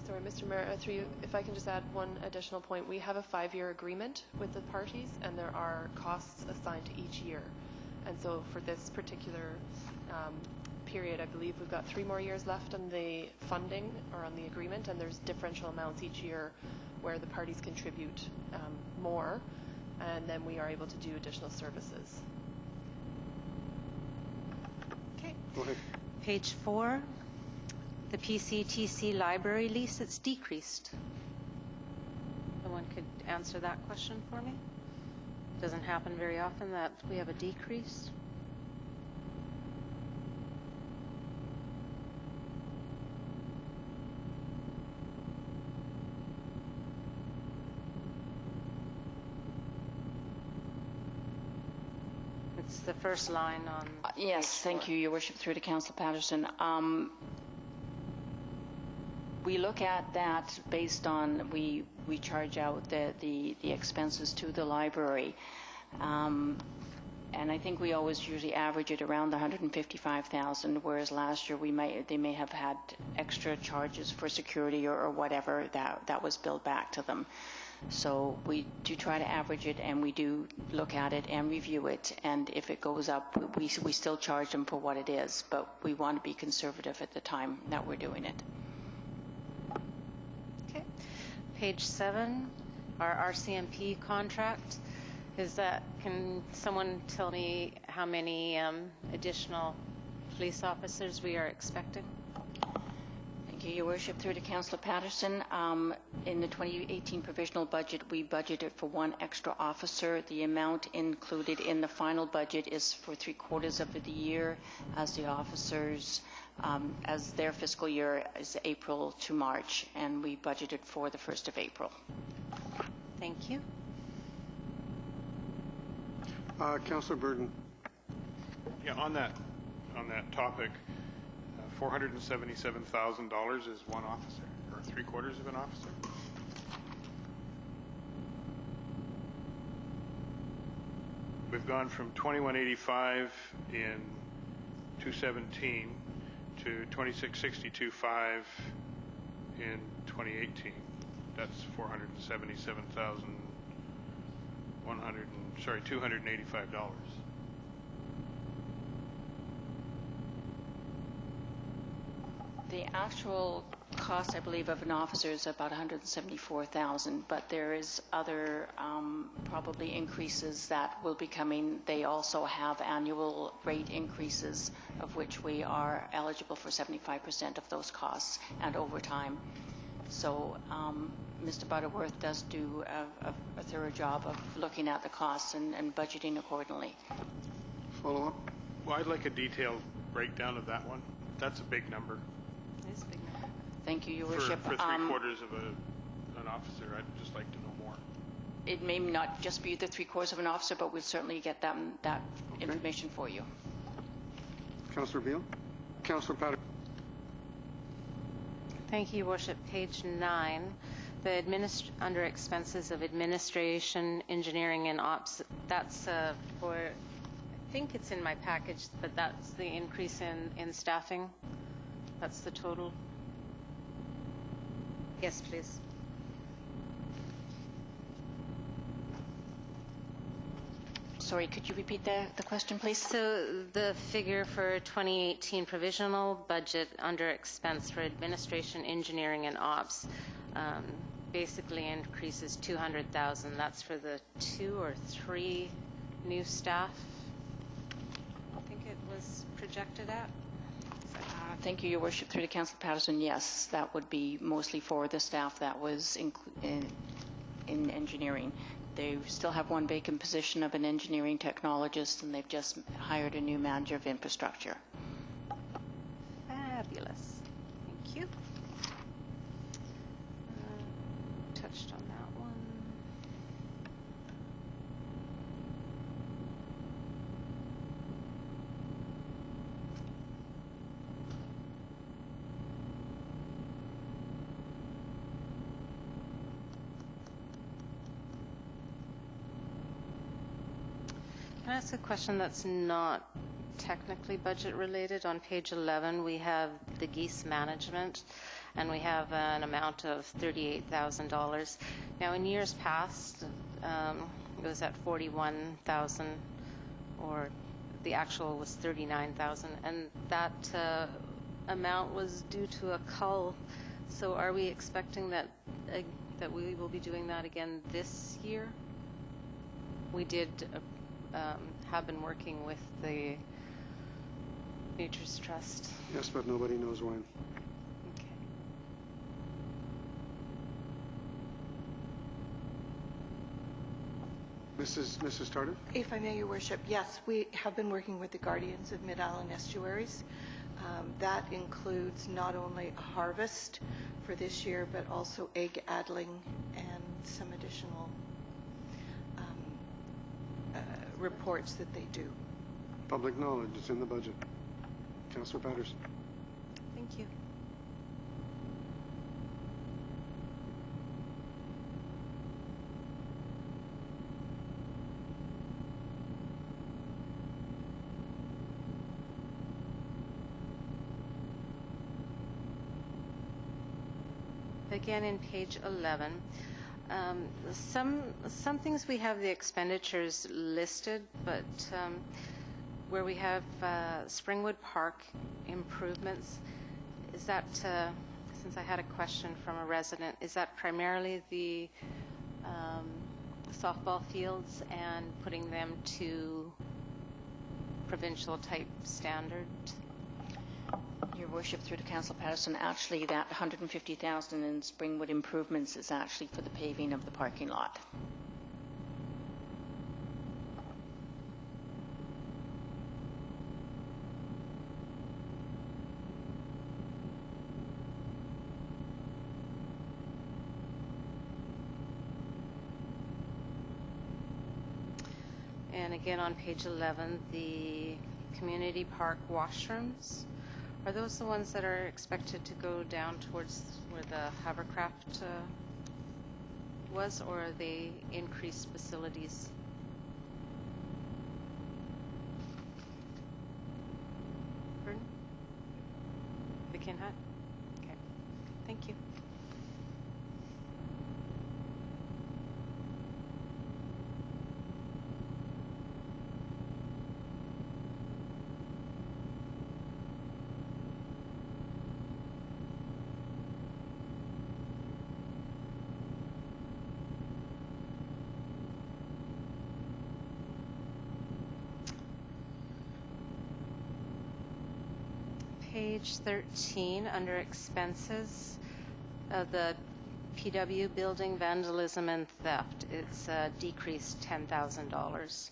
Sorry, Mr. Mayor, through you, if I can just add one additional point. We have a 5-year agreement with the parties, and there are costs assigned to each year. And so for this particular period, I believe we've got 3 more years left on the funding or on the agreement, and there's differential amounts each year where the parties contribute more, and then we are able to do additional services. Okay. Go ahead. Page 4, the PCTC library lease, it's decreased. Someone could answer that question for me? Doesn't happen very often that we have a decrease. It's the first line on Yes, page thank 4. you, Your Worship, through to Councillor Patterson. We look at that based on, we charge out the expenses to the library. And I think we always usually average it around the 155,000, whereas last year they may have had extra charges for security or whatever that was billed back to them. So we do try to average it, and we do look at it and review it, and if it goes up, we still charge them for what it is, but we want to be conservative at the time that we're doing it. Okay. Page 7, our RCMP contract. Can someone tell me how many additional police officers we are expecting? Thank you, Your Worship. Through to Councillor Patterson. In the 2018 provisional budget, we budgeted for 1 extra officer. The amount included in the final budget is for 3/4 of the year, as the officers, as their fiscal year is April to March, and we budgeted for the 1st of April. Thank you. Councillor Burton. Yeah, on that topic, $477,000 is 1 officer, or 3/4 of an officer. we've gone from 2185 in 2017 to 2662.5 in 2018. That's $285. The actual cost, I believe, of an officer is about $174,000, but there is other probably increases that will be coming. They also have annual rate increases, of which we are eligible for 75% of those costs and overtime. So Mr. Butterworth does do a thorough job of looking at the costs and budgeting accordingly. Follow up? Well, I'd like a detailed breakdown of that one. That's a big number. It is a big number. Thank you, Your For Worship. three-quarters of an officer, I'd just like to know more. It may not just be the three-quarters of an officer, but we'll certainly get that information for you. Councillor Beal? Councillor Patterson? Thank you, Your Worship. Page 9, under expenses of administration, engineering, and ops, that's for, I think it's in my package, but that's the increase in staffing. That's the total. Yes, please. Sorry, could you repeat the question, please? So the figure for 2018 provisional budget under expense for administration, engineering, and ops basically increases $200,000. That's for the 2 or 3 new staff, I think it was projected at. Thank you, Your Worship. Through to Councillor Patterson, yes, that would be mostly for the staff that was in engineering. They still have one vacant position of an engineering technologist, and they've just hired a new manager of infrastructure. Fabulous. Thank you. Touched on that one. Can I ask a question that's not technically budget related? On page 11, we have the geese management, and we have an amount of $38,000. Now, in years past, it was at $41,000, or the actual was $39,000, and that amount was due to a cull. So, are we expecting that we will be doing that again this year? We did. Have been working with the Nature's Trust. Yes, but nobody knows when. Okay. Mrs. Tardif? If I may, Your Worship, yes, we have been working with the Guardians of Mid-Island Estuaries. That includes not only a harvest for this year, but also egg addling and some additional reports that they do. Public knowledge, it's in the budget. Councillor Patterson. Thank you. Again, in page 11, some things we have the expenditures listed, but where we have Springwood Park improvements, is that, since I had a question from a resident, is that primarily the softball fields and putting them to provincial type standard? Your Worship, through to Councillor Patterson, actually that $150,000 in Springwood improvements is actually for the paving of the parking lot. And again on page 11, the community park washrooms. Are those the ones that are expected to go down towards where the hovercraft was, or are they increased facilities? page 13, under expenses, the PW building vandalism and theft, it's decreased $10,000.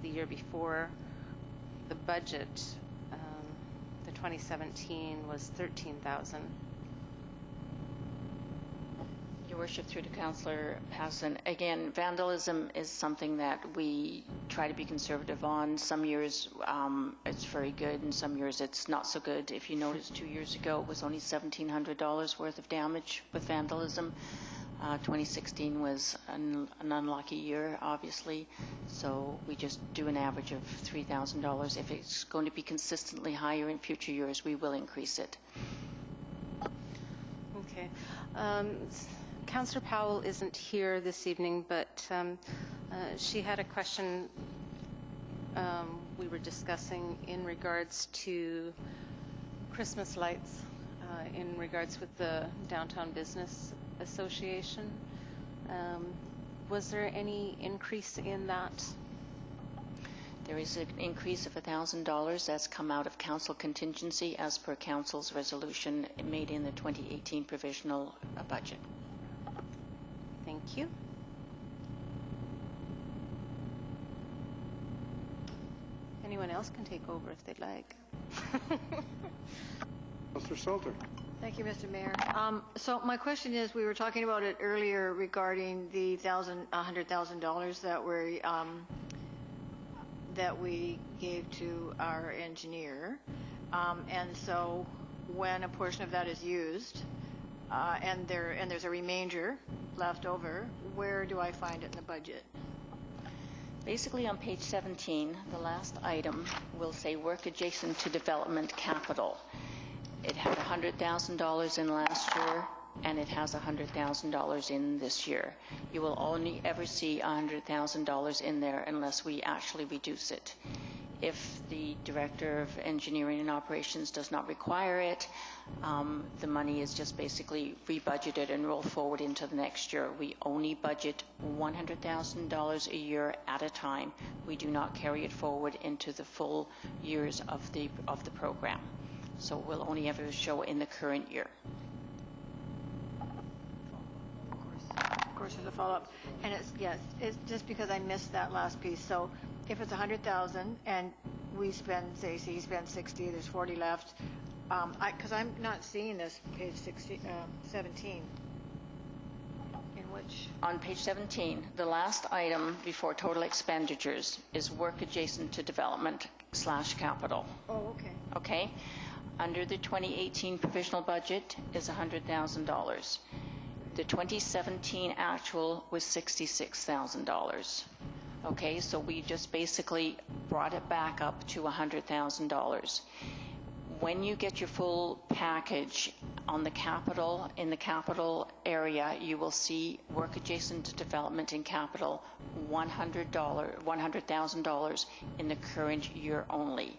The year before, the budget, the 2017 was $13,000. Your Worship, through to Councillor Patterson. Again, vandalism is something that we try to be conservative on. Some years it's very good, and some years it's not so good. If you notice, 2 years ago it was only $1,700 worth of damage with vandalism. 2016 was an unlucky year, obviously, so we just do an average of $3,000. If it's going to be consistently higher in future years, we will increase it. Okay. Councillor Powell isn't here this evening, but she had a question we were discussing in regards to Christmas lights, in regards with the Downtown Business Association. Was there any increase in that? There is an increase of $1,000 that's come out of council contingency as per council's resolution made in the 2018 provisional budget. Thank you. Anyone else can take over if they'd like. Councillor Salter. Thank you, Mr. Mayor. So my question is, we were talking about it earlier regarding the $100,000 that we gave to our engineer. And so when a portion of that is used, and there's a remainder left over, where do I find it in the budget? Basically on page 17, the last item will say work adjacent to development capital. It had $100,000 in last year, and it has $100,000 in this year. You will only ever see $100,000 in there unless we actually reduce it. If the Director of Engineering and Operations does not require it, the money is just basically rebudgeted and rolled forward into the next year. We only budget $100,000 a year at a time. We do not carry it forward into the full years of the program. So we'll only ever show it in the current year. Of course, there's a follow-up. And it's just because I missed that last piece. So if it's $100,000 and we spend, say he spends 60, there's 40 left, because I'm not seeing this page 17. In which? On page 17, the last item before total expenditures is work adjacent to development / capital. Oh, okay. Okay? Under the 2018 provisional budget is $100,000. The 2017 actual was $66,000. Okay, so we just basically brought it back up to $100,000. When you get your full package on the capital, in the capital area, you will see work adjacent to development in capital, $100,000 in the current year only.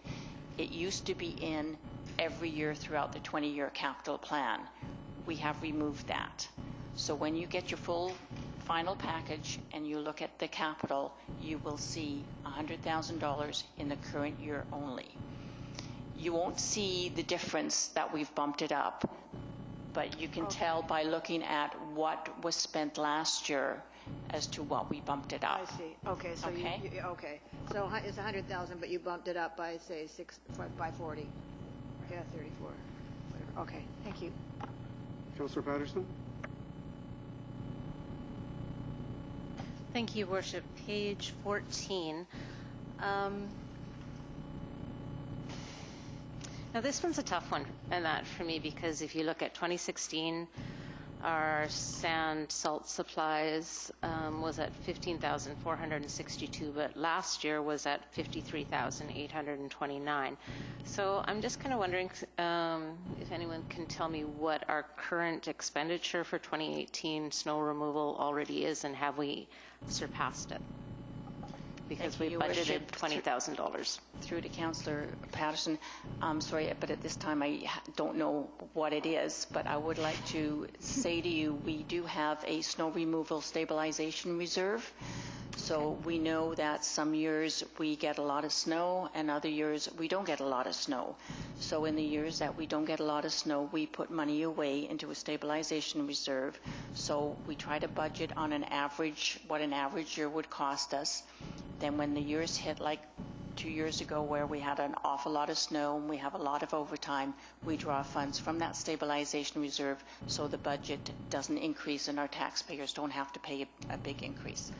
It used to be in every year throughout the 20-year capital plan. We have removed that. So when you get your full final package and you look at the capital, you will see $100,000 in the current year only. You won't see the difference that we've bumped it up, but you can tell by looking at what was spent last year as to what we bumped it up. I see. Okay, so okay. Okay. So it's $100,000, but you bumped it up by, say, by 40. Yeah, 34. Whatever. Okay, thank you. Councillor Patterson. Thank you, Worship. Page 14. Now this one's a tough one, and that for me, because if you look at 2016, our sand salt supplies was at $15,462, but last year was at $53,829. So I'm just kind of wondering if anyone can tell me what our current expenditure for 2018 snow removal already is, and have we surpassed it? Because we budgeted $20,000. Through to Councillor Patterson. I'm sorry, but at this time I don't know what it is, but I would like to say to you, we do have a snow removal stabilization reserve. So we know that some years we get a lot of snow and other years we don't get a lot of snow. So in the years that we don't get a lot of snow, we put money away into a stabilization reserve. So we try to budget on an average, what an average year would cost us. Then when the years hit, like 2 years ago where we had an awful lot of snow and we have a lot of overtime, we draw funds from that stabilization reserve so the budget doesn't increase and our taxpayers don't have to pay a big increase.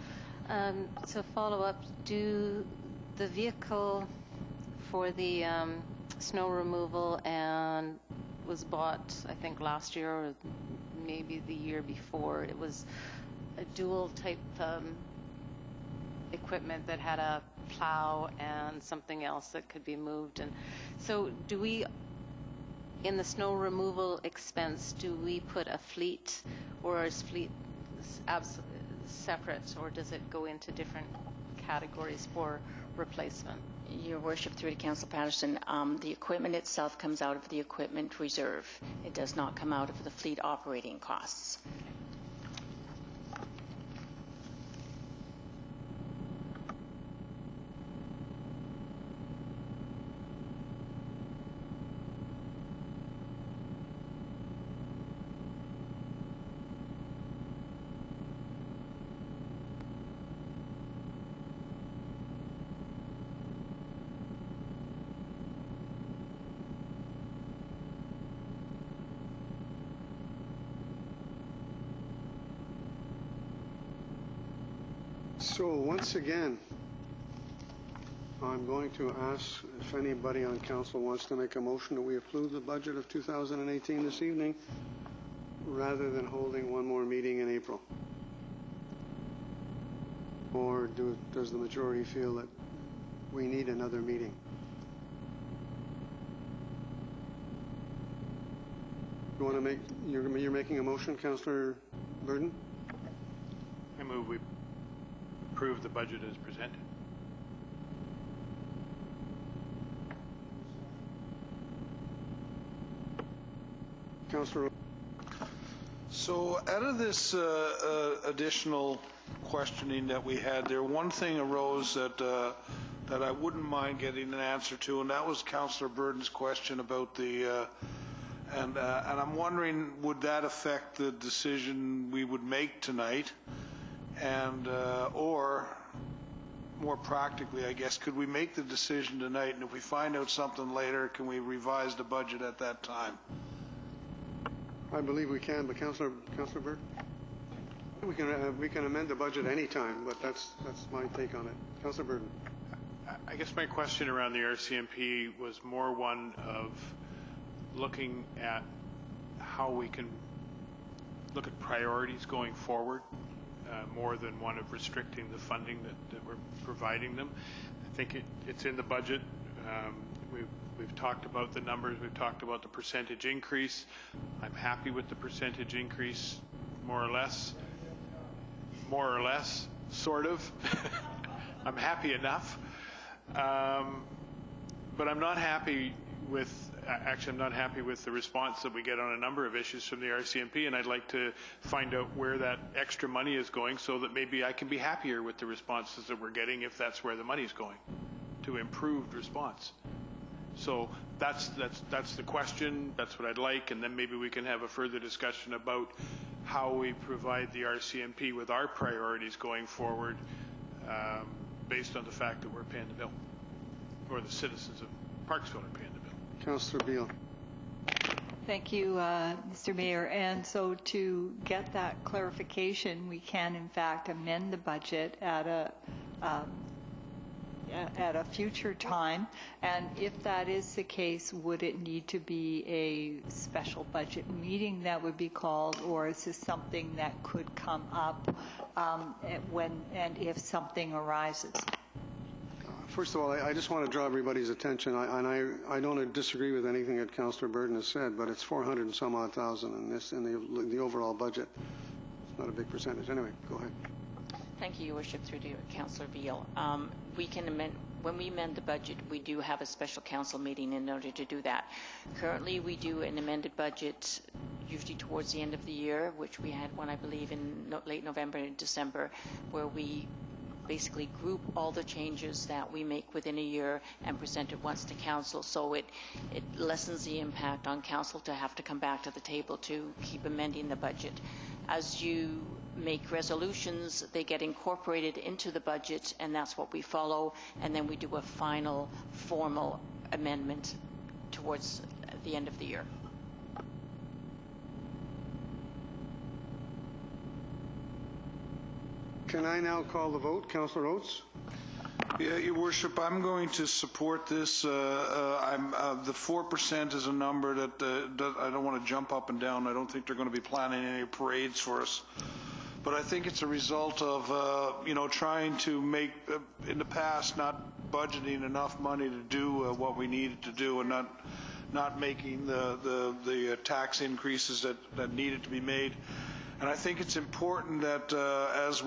So follow up, do the vehicle for the snow removal and was bought, I think, last year or maybe the year before, it was a dual type equipment that had a plow and something else that could be moved. And so do we, in the snow removal expense, do we put a fleet, or is fleet separate, or does it go into different categories for replacement? Your Worship, through to Councillor Patterson, the equipment itself comes out of the equipment reserve. It does not come out of the fleet operating costs. So once again, I'm going to ask if anybody on council wants to make a motion that we approve the budget of 2018 this evening rather than holding one more meeting in April. Or does the majority feel that we need another meeting? You want to make, you're making a motion, Councillor Burden? I move we approve the budget as presented. Councillor. So out of this additional questioning that we had there, one thing arose that that I wouldn't mind getting an answer to, and that was Councillor Burden's question about the and I'm wondering, would that affect the decision we would make tonight? And or more practically, I guess, could we make the decision tonight, and if we find out something later, can we revise the budget at that time? I believe we can, but Councillor Burke, we can amend the budget any time, but that's my take on it. Councillor Burden. I guess my question around the RCMP was more one of looking at how we can look at priorities going forward, more than one of restricting the funding that we're providing them. I think it's in the budget. We've talked about the numbers. We've talked about the percentage increase. I'm happy with the percentage increase, more or less, sort of. I'm happy enough. But I'm not happy with, actually I'm not happy with the response that we get on a number of issues from the RCMP, and I'd like to find out where that extra money is going so that maybe I can be happier with the responses that we're getting if that's where the money's going, to improved response. So that's the question, that's what I'd like, and then maybe we can have a further discussion about how we provide the RCMP with our priorities going forward, based on the fact that we're paying the bill, or the citizens of Parksville are paying the bill. Councillor Beale. Thank you, Mr. Mayor. And so to get that clarification, we can in fact amend the budget at a future time. And if that is the case, would it need to be a special budget meeting that would be called, or is this something that could come up when and if something arises? First of all, I just want to draw everybody's attention, I don't disagree with anything that Councillor Burden has said, but it's 400 and some odd thousand in the overall budget. It's not a big percentage. Anyway, go ahead. Thank you, Your Worship, through to Councillor Beale. We can amend, when we amend the budget, we do have a special council meeting in order to do that. Currently, we do an amended budget usually towards the end of the year, which we had one, I believe, in late November and December, where we basically group all the changes that we make within a year and present it once to council, so it lessens the impact on council to have to come back to the table to keep amending the budget. As you make resolutions, they get incorporated into the budget, and that's what we follow, and then we do a final formal amendment towards the end of the year. Can I now call the vote? Councillor Oates? Yeah, Your Worship, I'm going to support this. The 4% is a number that I don't want to jump up and down. I don't think they're going to be planning any parades for us. But I think it's a result of, trying to make, in the past, not budgeting enough money to do what we needed to do, and not making the tax increases that needed to be made. And I think it's important that as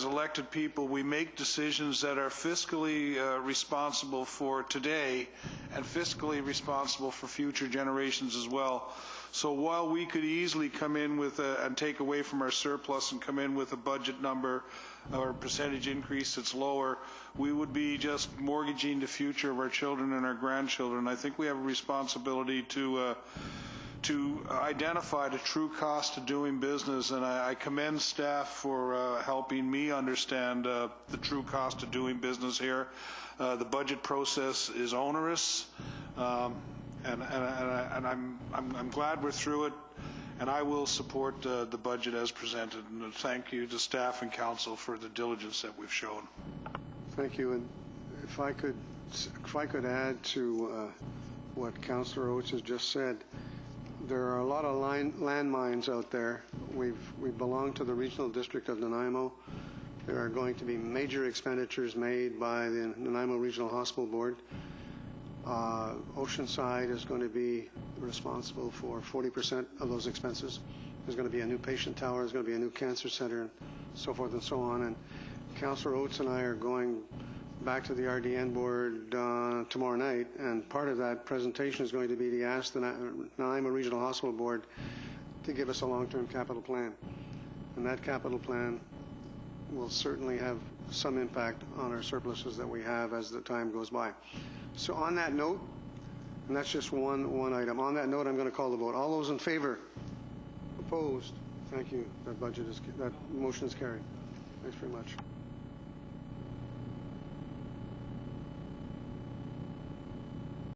elected people, we make decisions that are fiscally responsible for today and fiscally responsible for future generations as well. So while we could easily come in with and take away from our surplus and come in with a budget number or percentage increase that's lower, we would be just mortgaging the future of our children and our grandchildren. I think we have a responsibility to identify the true cost of doing business, and I commend staff for helping me understand the true cost of doing business here. The budget process is onerous, and I'm glad we're through it, and I will support the budget as presented. And thank you to staff and council for the diligence that we've shown. Thank you. And if I could add to what Councillor Oates has just said, there are a lot of landmines out there. We belong to the regional district of Nanaimo. There are going to be major expenditures made by the Nanaimo Regional Hospital Board. Oceanside is going to be responsible for 40% of those expenses. There's going to be a new patient tower, there's going to be a new cancer center, and so forth and so on. And Councillor Oates and I are going back to the RDN board tomorrow night, and part of that presentation is going to be to ask the Nanaimo Regional Hospital Board to give us a long-term capital plan. And that capital plan will certainly have some impact on our surpluses that we have as the time goes by. So on that note, and that's just one item, on that note I'm going to call the vote. All those in favor? Opposed? Thank you. That motion is carried. Thanks very much.